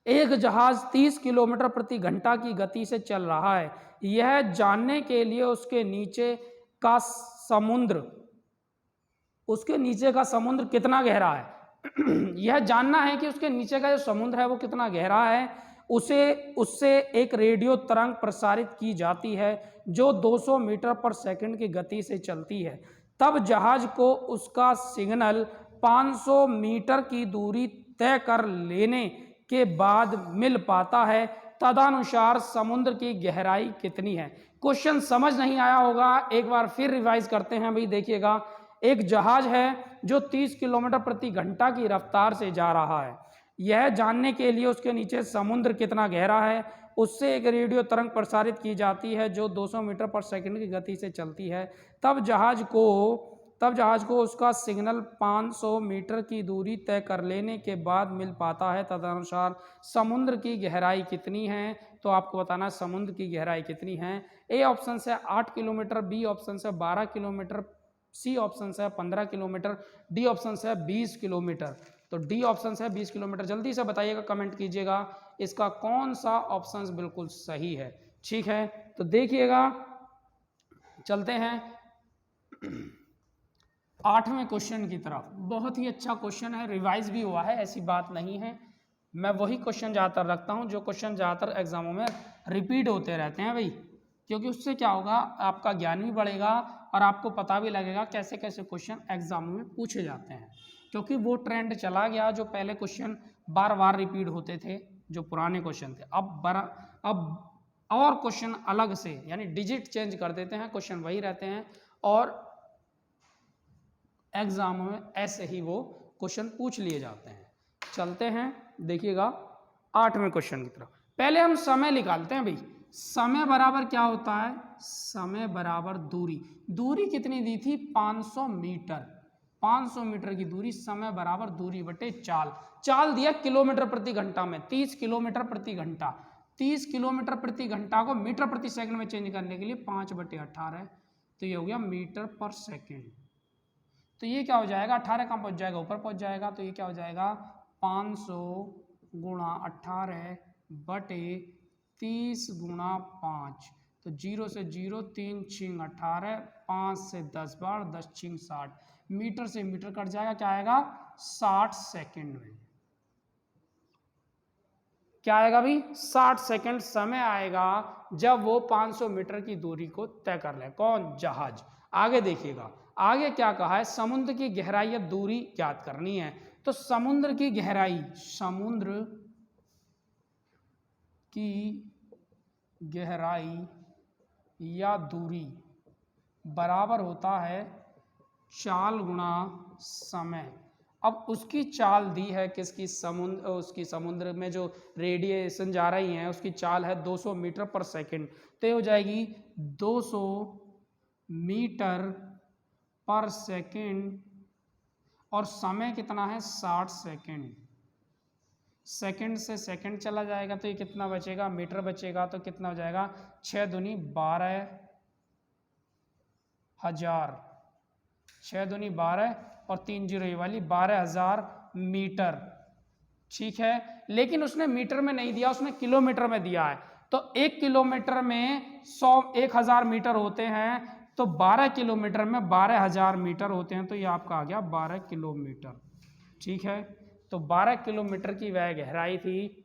एक जहाज 30 किलोमीटर प्रति घंटा की गति से चल रहा है, यह जानने के लिए उसके नीचे का समुद्र कितना गहरा है। यह जानना है कि उसके नीचे का जो समुद्र है वो कितना गहरा है। उससे एक रेडियो तरंग प्रसारित की जाती है जो 200 मीटर पर सेकंड की गति से चलती है। तब जहाज को उसका सिग्नल 500 मीटर की दूरी तय कर लेने के बाद मिल पाता है। तदनुसार समुद्र की गहराई कितनी है। क्वेश्चन समझ नहीं आया होगा, एक बार फिर रिवाइज करते हैं भाई। देखिएगा, एक जहाज है जो 30 किलोमीटर प्रति घंटा की रफ्तार से जा रहा है, यह जानने के लिए उसके नीचे समुद्र कितना गहरा है, उससे एक रेडियो तरंग प्रसारित की जाती है जो 200 मीटर पर सेकंड की गति से चलती है। तब जहाज को उसका सिग्नल 500 मीटर की दूरी तय कर लेने के बाद मिल पाता है। तदनुसार समुद्र की गहराई कितनी है? तो आपको बताना है समुद्र की गहराई कितनी है। ए ऑप्शन से 8 किलोमीटर, बी ऑप्शन से 12 किलोमीटर, सी ऑप्शन से 15 किलोमीटर, डी ऑप्शन से 20 किलोमीटर। तो डी ऑप्शन से 20 किलोमीटर। जल्दी से बताइएगा, कमेंट कीजिएगा इसका कौन सा ऑप्शन बिल्कुल सही है। ठीक है, तो देखिएगा, चलते हैं 8वें क्वेश्चन की तरफ। बहुत ही अच्छा क्वेश्चन है, रिवाइज भी हुआ है, ऐसी बात नहीं है। मैं वही क्वेश्चन ज़्यादातर रखता हूं जो क्वेश्चन ज़्यादातर एग्जामों में रिपीट होते रहते हैं भाई, क्योंकि उससे क्या होगा, आपका ज्ञान भी बढ़ेगा और आपको पता भी लगेगा कैसे कैसे क्वेश्चन एग्जामों में पूछे जाते हैं। क्योंकि वो ट्रेंड चला गया जो पहले क्वेश्चन बार बार रिपीट होते थे, जो पुराने क्वेश्चन थे। अब और क्वेश्चन अलग से, यानी डिजिट चेंज कर देते हैं, क्वेश्चन वही रहते हैं और एग्जाम में ऐसे ही वो क्वेश्चन पूछ लिए जाते हैं। चलते हैं, देखिएगा 8वें क्वेश्चन की तरफ। पहले हम समय निकालते हैं भाई। समय बराबर क्या होता है? समय बराबर दूरी। दूरी कितनी दी थी? 500 मीटर। 500 मीटर की दूरी, समय बराबर दूरी बटे चाल। चाल दिया किलोमीटर प्रति घंटा में, 30 किलोमीटर प्रति घंटा। 30 किलोमीटर प्रति घंटा को मीटर प्रति सेकंड में चेंज करने के लिए 5/18, तो ये हो गया मीटर पर सेकंड। तो ये क्या हो जाएगा, 18 कहाँ पहुँच जाएगा? ऊपर पहुँच जाएगा। तो ये क्या हो जाएगा, 500 गुणा 18 बटे 30 गुणा 5। तो 0 से 0, 3 छिंग 18, 5 से 10 बार, 10 छिंग 60। मीटर से मीटर कट जाएगा, क्या आएगा? 60 सेकंड में। क्या आएगा भाई? 60 सेकंड समय आएगा जब वो 500 मीटर की दूरी को तय कर ले। कौन? जहाज। आगे देखिएगा, आगे क्या कहा है, समुद्र की गहराई या दूरी ज्ञात करनी है। तो समुद्र की गहराई, समुद्र की गहराई या दूरी बराबर होता है चाल गुणा समय। अब उसकी चाल दी है किसकी? समुद्र में जो रेडिएशन जा रही है उसकी चाल है 200 मीटर पर सेकंड। तो ये हो जाएगी 200 मीटर पर सेकंड और समय कितना है? 60 सेकंड। सेकंड से सेकंड चला जाएगा तो ये कितना बचेगा? मीटर बचेगा। तो कितना हो जाएगा? 6 दूनी 12,000, 6 दूनी 12 और 3 जीरो ये वाली 12,000 मीटर। ठीक है, लेकिन उसने मीटर में नहीं दिया, उसने किलोमीटर में दिया है। तो 1 किलोमीटर में 1000 मीटर होते हैं, तो 12 किलोमीटर में 12,000 मीटर होते हैं। तो ये आपका आ गया 12 किलोमीटर। ठीक है, तो 12 किलोमीटर की वह गहराई थी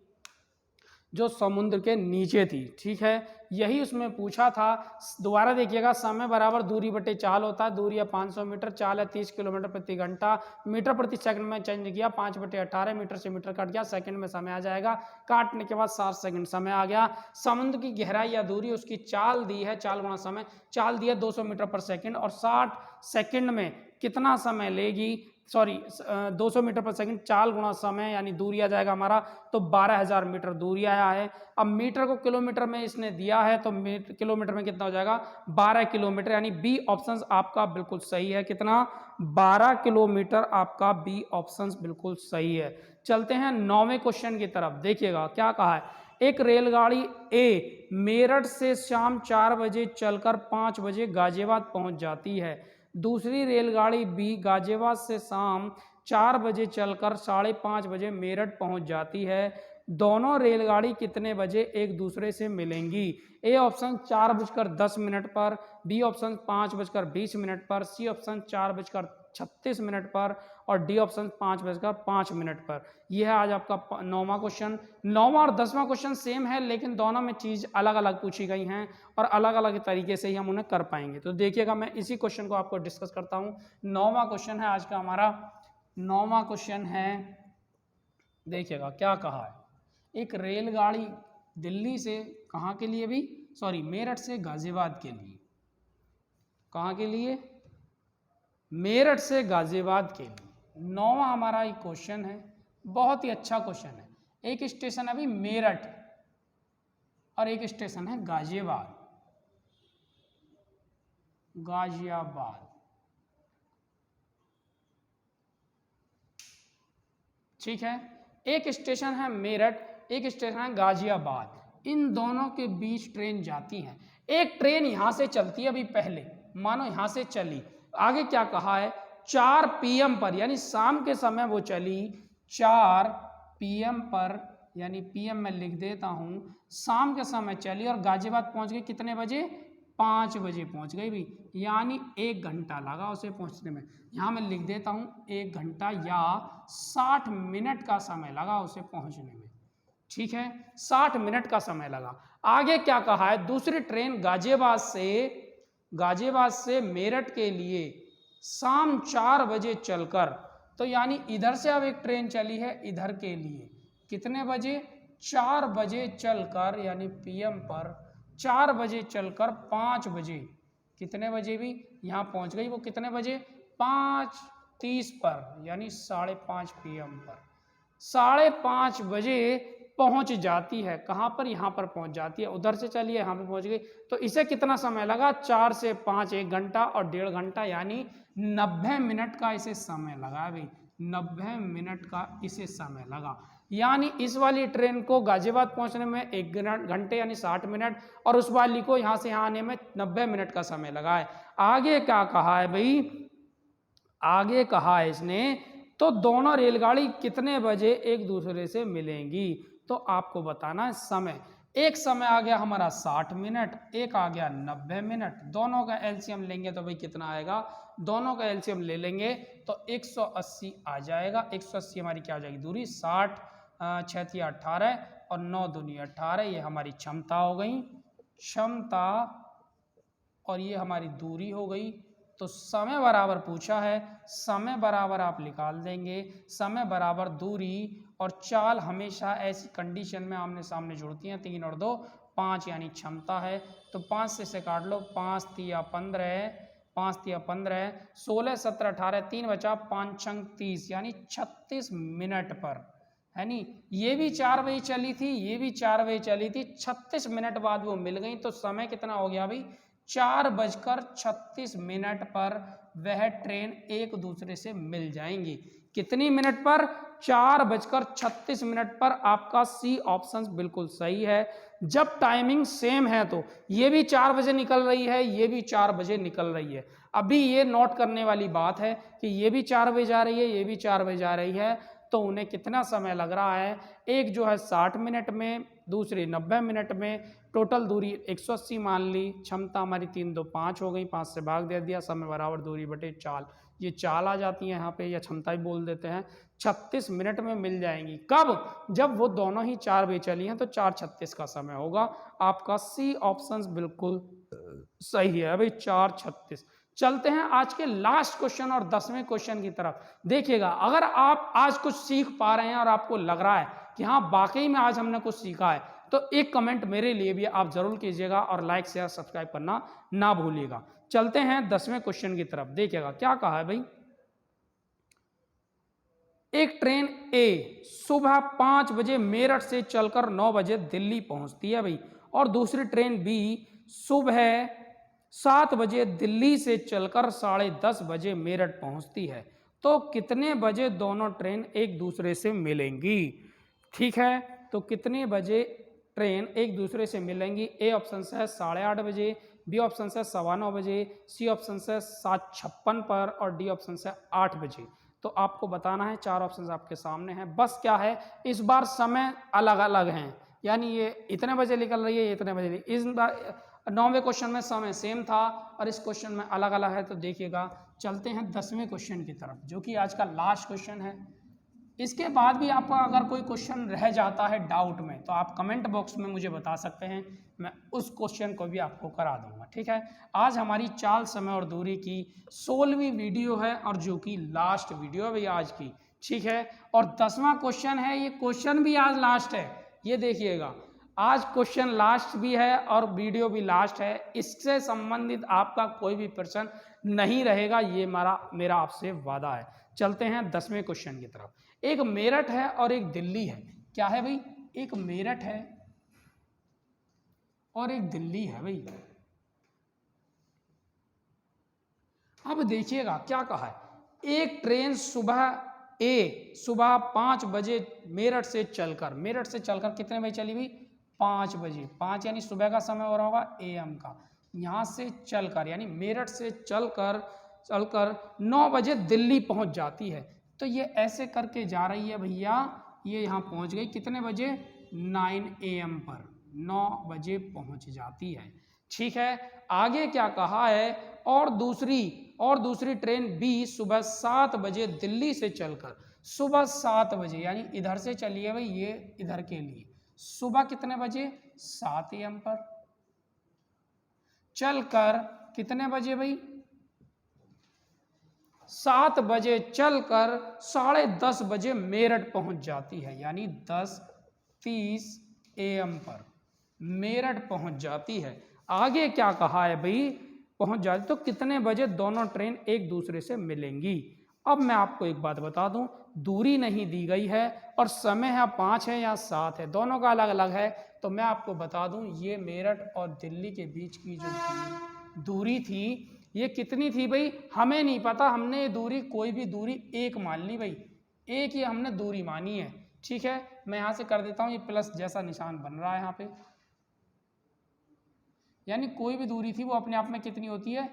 जो समुद्र के नीचे थी। ठीक है, यही उसमें पूछा था। दोबारा देखिएगा, समय बराबर दूरी बटे चाल होता है। दूरी है 500 मीटर, चाल है 30 किलोमीटर प्रति घंटा। मीटर प्रति सेकंड में चेंज किया, 5/18, मीटर से मीटर कट गया, सेकंड में समय आ जाएगा। काटने के बाद 60 सेकंड समय आ गया। समुद्र की गहराई या दूरी, उसकी चाल दी है, चाल गुणा समय। चाल दी है 200 मीटर पर सेकंड और 60 सेकंड में कितना समय लेगी, 200 मीटर पर सेकंड, चाल गुणा समय यानी दूरी आ जाएगा हमारा। तो 12,000 मीटर दूरी आया है। अब मीटर को किलोमीटर में इसने दिया है, तो किलोमीटर में कितना हो जाएगा? 12 किलोमीटर, यानी बी ऑप्शन आपका बिल्कुल सही है। कितना? 12 किलोमीटर आपका बी ऑप्शन बिल्कुल सही है। चलते हैं 9वें क्वेश्चन की तरफ। देखिएगा क्या कहा है। एक रेलगाड़ी ए मेरठ से शाम 4 बजे चलकर 5 बजे गाजियाबाद पहुंच जाती है। दूसरी रेलगाड़ी बी गाजियाबाद से शाम 4 बजे चलकर 5:30 बजे मेरठ पहुंच जाती है। दोनों रेलगाड़ी कितने बजे एक दूसरे से मिलेंगी? ए ऑप्शन 4:10 पर, बी ऑप्शन 5:20 पर, सी ऑप्शन 4:36 पर और डी ऑप्शन 5:05 पर। यह है आज आपका 9वां क्वेश्चन। 9वां और 10वां क्वेश्चन सेम है, लेकिन दोनों में चीज़ अलग अलग पूछी गई हैं और अलग अलग तरीके से ही हम उन्हें कर पाएंगे। तो देखिएगा, मैं इसी क्वेश्चन को आपको डिस्कस करता हूँ। 9वां क्वेश्चन है आज का हमारा। 9वां क्वेश्चन है, देखिएगा क्या कहा है। एक रेलगाड़ी दिल्ली से कहाँ के लिए भी, मेरठ से गाजियाबाद के लिए। कहाँ के लिए? मेरठ से गाजियाबाद के लिए। 9वां हमारा एक क्वेश्चन है, बहुत ही अच्छा क्वेश्चन है। एक स्टेशन है अभी मेरठ, और एक स्टेशन है गाजियाबाद, गाजियाबाद। ठीक है, एक स्टेशन है मेरठ, एक स्टेशन है गाजियाबाद। इन दोनों के बीच ट्रेन जाती है। एक ट्रेन यहां से चलती है, अभी पहले मानो यहां से चली, आगे क्या कहा है 4 PM पर, यानी शाम के समय वो चली 4 PM पर, यानी PM में लिख देता हूं, शाम के समय चली और गाजियाबाद पहुंच गई कितने बजे, 5 बजे पहुंच गई भी, यानी 1 घंटा लगा उसे पहुंचने में। यहाँ मैं लिख देता हूँ 1 घंटा या 60 मिनट का समय लगा उसे पहुंचने में। ठीक है, 60 मिनट का समय लगा। आगे क्या कहा है, दूसरी ट्रेन गाजियाबाद से मेरठ के लिए शाम 4 बजे चलकर, तो यानी इधर से अब एक ट्रेन चली है इधर के लिए, कितने बजे, 4 बजे चलकर, यानी PM पर 4 बजे चलकर 5 बजे, कितने बजे भी यहाँ पहुँच गई वो, कितने बजे, 5:30 पर, यानी 5:30 PM पर 5:30 बजे पहुंच जाती है। कहाँ पर, यहाँ पर पहुंच जाती है, उधर से चलिए यहाँ पे पहुंच गई। तो इसे कितना समय लगा, 4 से 5 1 घंटा और 1.5 घंटा, यानी 90 मिनट का इसे समय लगा भाई, 90 मिनट का इसे समय लगा। यानी इस वाली ट्रेन को गाजियाबाद पहुंचने में 1 घंटे यानी 60 मिनट, और उस वाली को यहाँ से यहाँ आने में 90 मिनट का समय लगा है। आगे क्या कहा है भाई, आगे कहा है इसने, तो दोनों रेलगाड़ी कितने बजे एक दूसरे से मिलेंगी, तो आपको बताना है समय। एक समय आ गया हमारा 60 मिनट, एक आ गया 90 मिनट, दोनों का LCM लेंगे तो भाई कितना आएगा, दोनों का LCM ले लेंगे तो 180 आ जाएगा। 180 हमारी क्या हो जाएगी दूरी, 60 6 18 और 9 दूनी 18, ये हमारी क्षमता हो गई, क्षमता, और ये हमारी दूरी हो गई। तो समय बराबर पूछा है, समय बराबर आप निकाल देंगे, समय बराबर दूरी, और चाल हमेशा ऐसी कंडीशन में आमने सामने जुड़ती हैं, 3 और 2 5, यानी क्षमता है। तो 5 से काट लो, 5 3 15, 5 3 15, 16 17 18, 3 बचा, 5 6 30, यानी 36 मिनट पर, है नी। ये भी 4 बजे चली थी, ये भी 4 बजे चली थी, 36 मिनट बाद वो मिल गई। तो समय कितना हो गया भाई, 4:36 पर वह ट्रेन एक दूसरे से मिल जाएंगी। कितनी मिनट पर, 4:36 पर। आपका C ऑप्शन बिल्कुल सही है। जब टाइमिंग सेम है तो ये भी 4 बजे निकल रही है, ये भी 4 बजे निकल रही है। अभी ये नोट करने वाली बात है कि ये भी 4 बजे जा रही है, ये भी 4 बजे जा रही है, तो उन्हें कितना समय लग रहा है, एक जो है 60 मिनट में, दूसरी 90 मिनट में, टोटल दूरी 180 मान ली, क्षमता हमारी 3 2 5 हो गई, 5 से भाग दे दिया, समय बराबर दूरी बटे चाल, ये चाल आ जाती है यहाँ पे, या क्षमता ही बोल देते हैं। 36 मिनट में मिल जाएंगी। कब, जब वो दोनों ही 4 बजे चली हैं, तो 4:36 का समय होगा। आपका C ऑप्शन बिल्कुल सही है भाई, 4:36। चलते हैं आज के लास्ट क्वेश्चन और 10वें क्वेश्चन की तरफ। देखिएगा, अगर आप आज कुछ सीख पा रहे हैं और आपको लग रहा है कि हाँ वाकई में आज हमने कुछ सीखा है, तो एक कमेंट मेरे लिए भी आप जरूर कीजिएगा और लाइक शेयर सब्सक्राइब करना ना भूलिएगा। चलते हैं 10वें क्वेश्चन की तरफ। देखिएगा क्या कहा है भाई, एक ट्रेन A सुबह 5 बजे मेरठ से चलकर 9 बजे दिल्ली पहुंचती है भाई, और दूसरी ट्रेन B सुबह 7 बजे दिल्ली से चलकर 10:30 बजे मेरठ पहुंचती है। तो कितने बजे दोनों ट्रेन एक दूसरे से मिलेंगी। ठीक है, तो कितने बजे ट्रेन एक दूसरे से मिलेंगी। ए ऑप्शन है 8:30 बजे, बी ऑप्शन है 9:15 बजे, सी ऑप्शन है 7:56 पर, और डी ऑप्शन है 8 बजे। तो आपको बताना है, 4 ऑप्शन आपके सामने हैं। बस क्या है, इस बार समय अलग अलग हैं, यानी ये इतने बजे निकल रही है, ये इतने बजे। इस बार 9वें क्वेश्चन में समय सेम था और इस क्वेश्चन में अलग अलग है। तो देखिएगा, चलते हैं 10वें क्वेश्चन की तरफ, जो कि आज का लास्ट क्वेश्चन है। इसके बाद भी आपका अगर कोई क्वेश्चन रह जाता है डाउट में, तो आप कमेंट बॉक्स में मुझे बता सकते हैं, मैं उस क्वेश्चन को भी आपको करा दूंगा। ठीक है, आज हमारी चाल, समय और दूरी की 16वीं वीडियो है, और जो कि लास्ट वीडियो है भाई आज की। ठीक है, और 10वां क्वेश्चन है, ये क्वेश्चन भी आज लास्ट है। ये देखिएगा, आज क्वेश्चन लास्ट भी है और वीडियो भी लास्ट है। इससे संबंधित आपका कोई भी प्रश्न नहीं रहेगा, ये मेरा आपसे वादा है। चलते हैं 10वें क्वेश्चन की तरफ। एक मेरठ है और एक दिल्ली है। क्या है भाई, एक मेरठ है और एक दिल्ली है भाई। अब देखिएगा क्या कहा है, एक ट्रेन सुबह 5 बजे मेरठ से चलकर कितने बजे चली हुई, 5 बजे, 5 यानी सुबह का समय हो रहा होगा, AM का। यहाँ से चलकर यानी मेरठ से चलकर 9 बजे दिल्ली पहुँच जाती है। तो ये ऐसे करके जा रही है भैया, ये यहाँ पहुँच गई कितने बजे, 9 AM पर, 9 बजे पहुँच जाती है। ठीक है, आगे क्या कहा है, और दूसरी ट्रेन भी सुबह 7 बजे दिल्ली से चलकर, सुबह 7 बजे यानी इधर से चलिए भाई, ये इधर के लिए सुबह कितने बजे, 7 AM पर चलकर कितने बजे भाई, 7 बजे चलकर 10:30 बजे मेरठ पहुंच जाती है, यानी 10:30 AM पर मेरठ पहुंच जाती है। आगे क्या कहा है भाई, पहुंच जाती तो कितने बजे दोनों ट्रेन एक दूसरे से मिलेंगी। अब मैं आपको एक बात बता दूं, दूरी नहीं दी गई है और समय है 5 है या 7 है, दोनों का अलग अलग है। तो मैं आपको बता दूं, ये मेरठ और दिल्ली के बीच की जो दूरी थी, ये कितनी थी भाई, हमें नहीं पता, हमने ये दूरी कोई भी दूरी एक मान ली भाई, एक ही हमने दूरी मानी है। ठीक है, मैं यहाँ से कर देता हूँ, ये प्लस जैसा निशान बन रहा है यहाँ पे, यानी कोई भी दूरी थी वो अपने आप में कितनी होती है,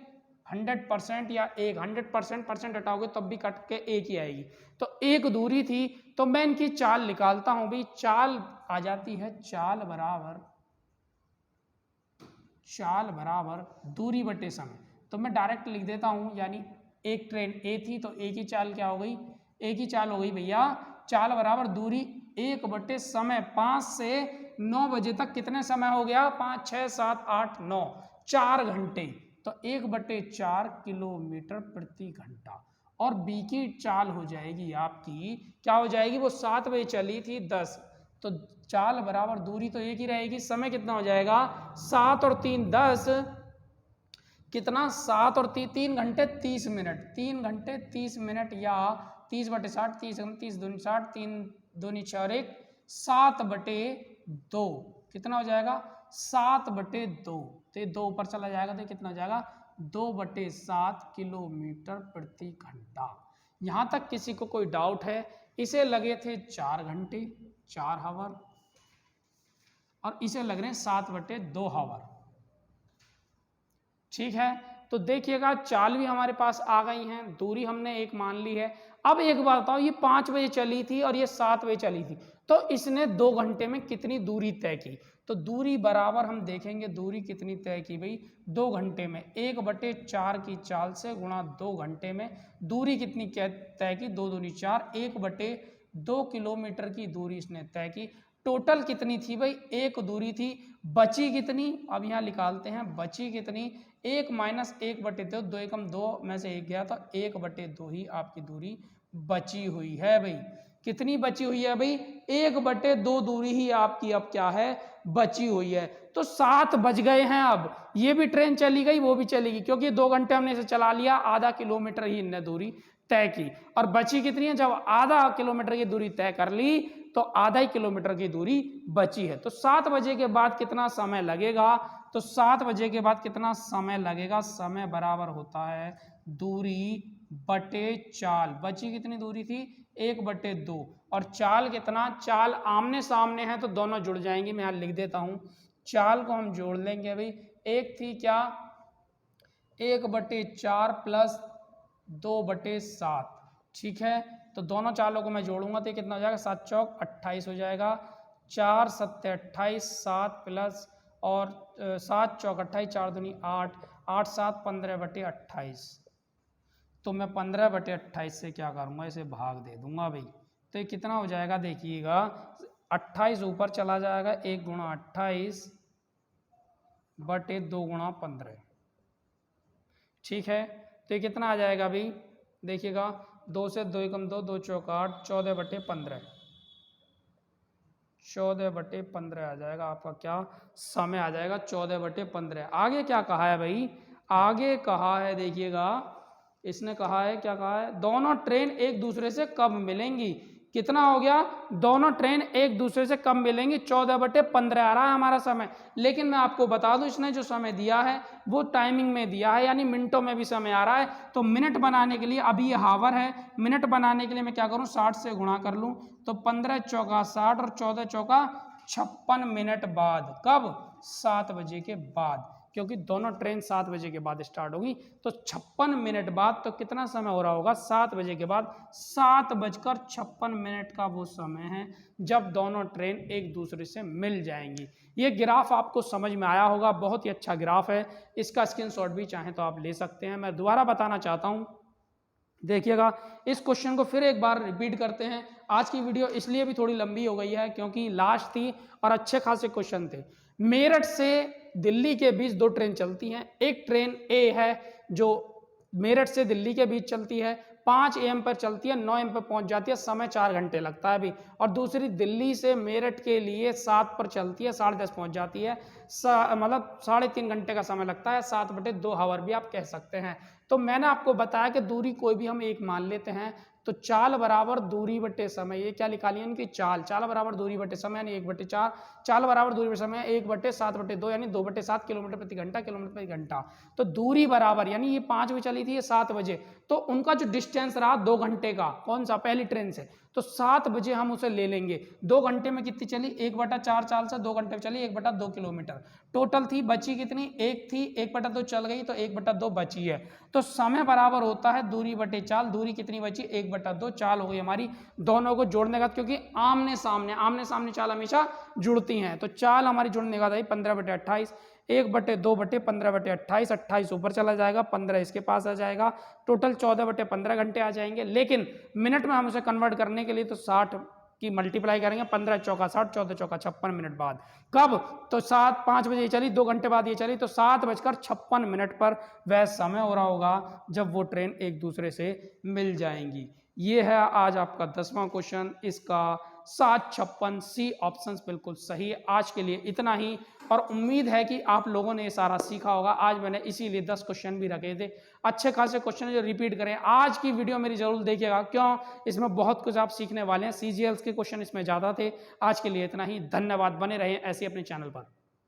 100% या 100% हटाओगे तब भी कट के एक ही आएगी। तो एक दूरी थी, तो मैं इनकी चाल निकालता हूं भाई, चाल आ जाती है, चाल बराबर दूरी बटे समय। तो मैं डायरेक्ट लिख देता हूं, यानी एक ट्रेन ए थी तो एक ही चाल क्या हो गई, एक ही चाल हो गई भैया, चाल बराबर दूरी 1 बटे समय। 5 से 9 बजे तक कितने समय हो गया, 5, 6, 7, 8, 9, 4 घंटे। तो 1/4 किलोमीटर प्रति घंटा। और बी की चाल हो जाएगी आपकी, क्या हो जाएगी, वो 7 बजे चली थी 10, तो चाल बराबर दूरी तो एक ही रहेगी, समय कितना हो जाएगा, 7 और 3 10, कितना, 7 और 3 घंटे 30 मिनट, 3 घंटे 30 मिनट, या 30/60, 30 दूनी 60, 3 दूनी 4, 1 7/2, कितना हो जाएगा, 7/2, तो 2 ऊपर चला जाएगा तो कितना हो जाएगा, 2/7 किलोमीटर प्रति घंटा। यहाँ तक किसी को कोई डाउट है, इसे लगे थे 4 घंटे 4 हावर, और इसे लग रहे हैं 7/2 हावर। ठीक है, तो देखिएगा चाल भी हमारे पास आ गई हैं, दूरी हमने एक मान ली है। अब एक बात बताओ, ये 5 बजे चली थी और ये 7 बजे चली थी, तो इसने 2 घंटे में कितनी दूरी तय की। तो दूरी बराबर हम देखेंगे, दूरी कितनी तय की भाई, 2 घंटे में 1/4 की चाल से गुणा 2 घंटे में दूरी कितनी तय की, 2 दूनी 4, 1/2 किलोमीटर की दूरी इसने तय की। टोटल कितनी थी भाई, एक दूरी थी, बची कितनी, अब यहाँ निकालते हैं, बची कितनी, 1 माइनस 1/2, 2 एकम 2 में से 1 गया, तो 1/2 ही आपकी दूरी बची हुई है भाई। कितनी बची हुई है भाई, 1/2 दूरी ही आपकी अब क्या है, बची हुई है। तो 7 बज गए हैं, अब ये भी ट्रेन चली गई, वो भी चलेगी, क्योंकि 2 घंटे हमने इसे चला लिया, आधा किलोमीटर ही इनने दूरी तय की। और बची कितनी है, जब आधा किलोमीटर की दूरी तय कर ली तो आधा ही किलोमीटर की दूरी बची है। तो 7 बजे के बाद कितना समय लगेगा, तो 7 बजे के बाद कितना समय लगेगा, समय बराबर होता है दूरी बटे चाल। बची कितनी दूरी थी, 1/2, और चाल कितना, चाल आमने सामने है तो दोनों जुड़ जाएंगे, मैं यहाँ लिख देता हूं, चाल को हम जोड़ लेंगे भाई, एक थी क्या, 1/4 प्लस 2/7, ठीक है। तो दोनों चालों को मैं जोड़ूंगा तो कितना हो जाएगा, 7 चौक 28 हो जाएगा, 4 7 28, 7 प्लस और 7 चौक 28, 4 दूनी 8, 8 7 15/28। तो मैं 15/28 से क्या करूँगा, इसे भाग दे दूंगा भाई, तो ये कितना हो जाएगा, देखिएगा 28 ऊपर चला जाएगा, 1 गुणा 28 बटे 2 गुणा 15, ठीक है। तो ये कितना आ जाएगा भाई, देखिएगा 2 से 2 एकम 2, 2 चौक 8, 14/15, 14/15 आ जाएगा आपका, क्या समय आ जाएगा 14/15। आगे क्या कहा है भाई, आगे कहा है, देखिएगा इसने कहा है, क्या कहा है, दोनों ट्रेन एक दूसरे से कब मिलेंगी, कितना हो गया, दोनों ट्रेन एक दूसरे से कब मिलेंगी, 14/15 आ रहा है हमारा समय। लेकिन मैं आपको बता दूं इसने जो समय दिया है वो टाइमिंग में दिया है, यानी मिनटों में भी समय आ रहा है। तो मिनट बनाने के लिए, अभी ये हावर है, मिनट बनाने के लिए मैं क्या करूं, 60 से गुणा कर लूं, तो 15 चौका 60 और 14 चौका 56 मिनट बाद। कब, 7 बजे के बाद, क्योंकि दोनों ट्रेन 7 बजे के बाद स्टार्ट होगी। तो 56 मिनट बाद, तो कितना समय हो रहा होगा, 7 बजे के बाद 7:56 का वो समय है जब दोनों ट्रेन एक दूसरे से मिल जाएंगी। ये ग्राफ आपको समझ में आया होगा, बहुत ही अच्छा ग्राफ है, इसका स्क्रीनशॉट भी चाहें तो आप ले सकते हैं। मैं दोबारा बताना चाहता हूँ, देखिएगा इस क्वेश्चन को फिर एक बार रिपीट करते हैं। आज की वीडियो इसलिए भी थोड़ी लंबी हो गई है क्योंकि लास्ट थी और अच्छे खासे क्वेश्चन थे। मेरठ से दिल्ली के बीच 2 ट्रेन चलती हैं। एक ट्रेन ए है जो मेरठ से दिल्ली के बीच चलती है, 5 AM पर चलती है, 9 AM पर पहुंच जाती है, समय 4 घंटे लगता है अभी। और दूसरी दिल्ली से मेरठ के लिए 7 पर चलती है, 10:30 पहुंच जाती है, मतलब 3.5 घंटे का समय लगता है, 7/2 हावर भी आप कह सकते हैं। तो मैंने आपको बताया कि दूरी कोई भी हम एक मान लेते हैं, तो चाल बराबर दूरी बटे समय, ये क्या निकाली है इनकी चाल, चाल बराबर दूरी बटे समय यानी 1/4, चाल बराबर दूरी बटे समय 1/7/2 यानी 2/7 किलोमीटर प्रति घंटा, किलोमीटर प्रति घंटा। तो दूरी बराबर, यानी ये 5 बजे चली थी, ये 7 बजे, तो उनका जो डिस्टेंस रहा 2 घंटे का, कौन सा, पहली ट्रेन से, तो 7 बजे हम उसे ले लेंगे। 2 घंटे में कितनी चली, 1/4 चाल से 2 घंटे में चली 1/2 किलोमीटर टोटल थी, बची कितनी, 1 थी, 1/2 चल गई तो 1/2 बची है। तो समय बराबर होता है दूरी बटे चाल, दूरी कितनी बची, 1/2 चाल हो गई हमारी। दोनों को जोड़ने का, क्योंकि आमने सामने चाल हमेशा जुड़ती हैं, तो चाल हमारी जुड़ने का था 15/28, 1/2/15/28, 28 ऊपर चला जाएगा, 15 इसके पास आ जाएगा, टोटल 14/15 घंटे आ जाएंगे। लेकिन मिनट में हम उसे कन्वर्ट करने के लिए तो 60 की मल्टीप्लाई करेंगे, 15 चौका 60, 14 चौका 56 मिनट बाद। कब, तो 5 बजे चली, 2 घंटे बाद ये चली, तो 7:56 पर वह समय हो रहा होगा जब वो ट्रेन एक दूसरे से मिल जाएंगी। ये है आज आपका 10वां क्वेश्चन, इसका 7:56 सी ऑप्शन बिल्कुल सही है। आज के लिए इतना ही, और उम्मीद है कि आप लोगों ने ये सारा सीखा होगा। आज मैंने इसीलिए 10 क्वेश्चन भी रखे थे, अच्छे खासे क्वेश्चन जो रिपीट करें। आज की वीडियो मेरी जरूर देखिएगा, क्यों, इसमें बहुत कुछ आप सीखने वाले हैं। CGLs के क्वेश्चन इसमें ज़्यादा थे। आज के लिए इतना ही, धन्यवाद, बने रहें ऐसे अपने चैनल पर।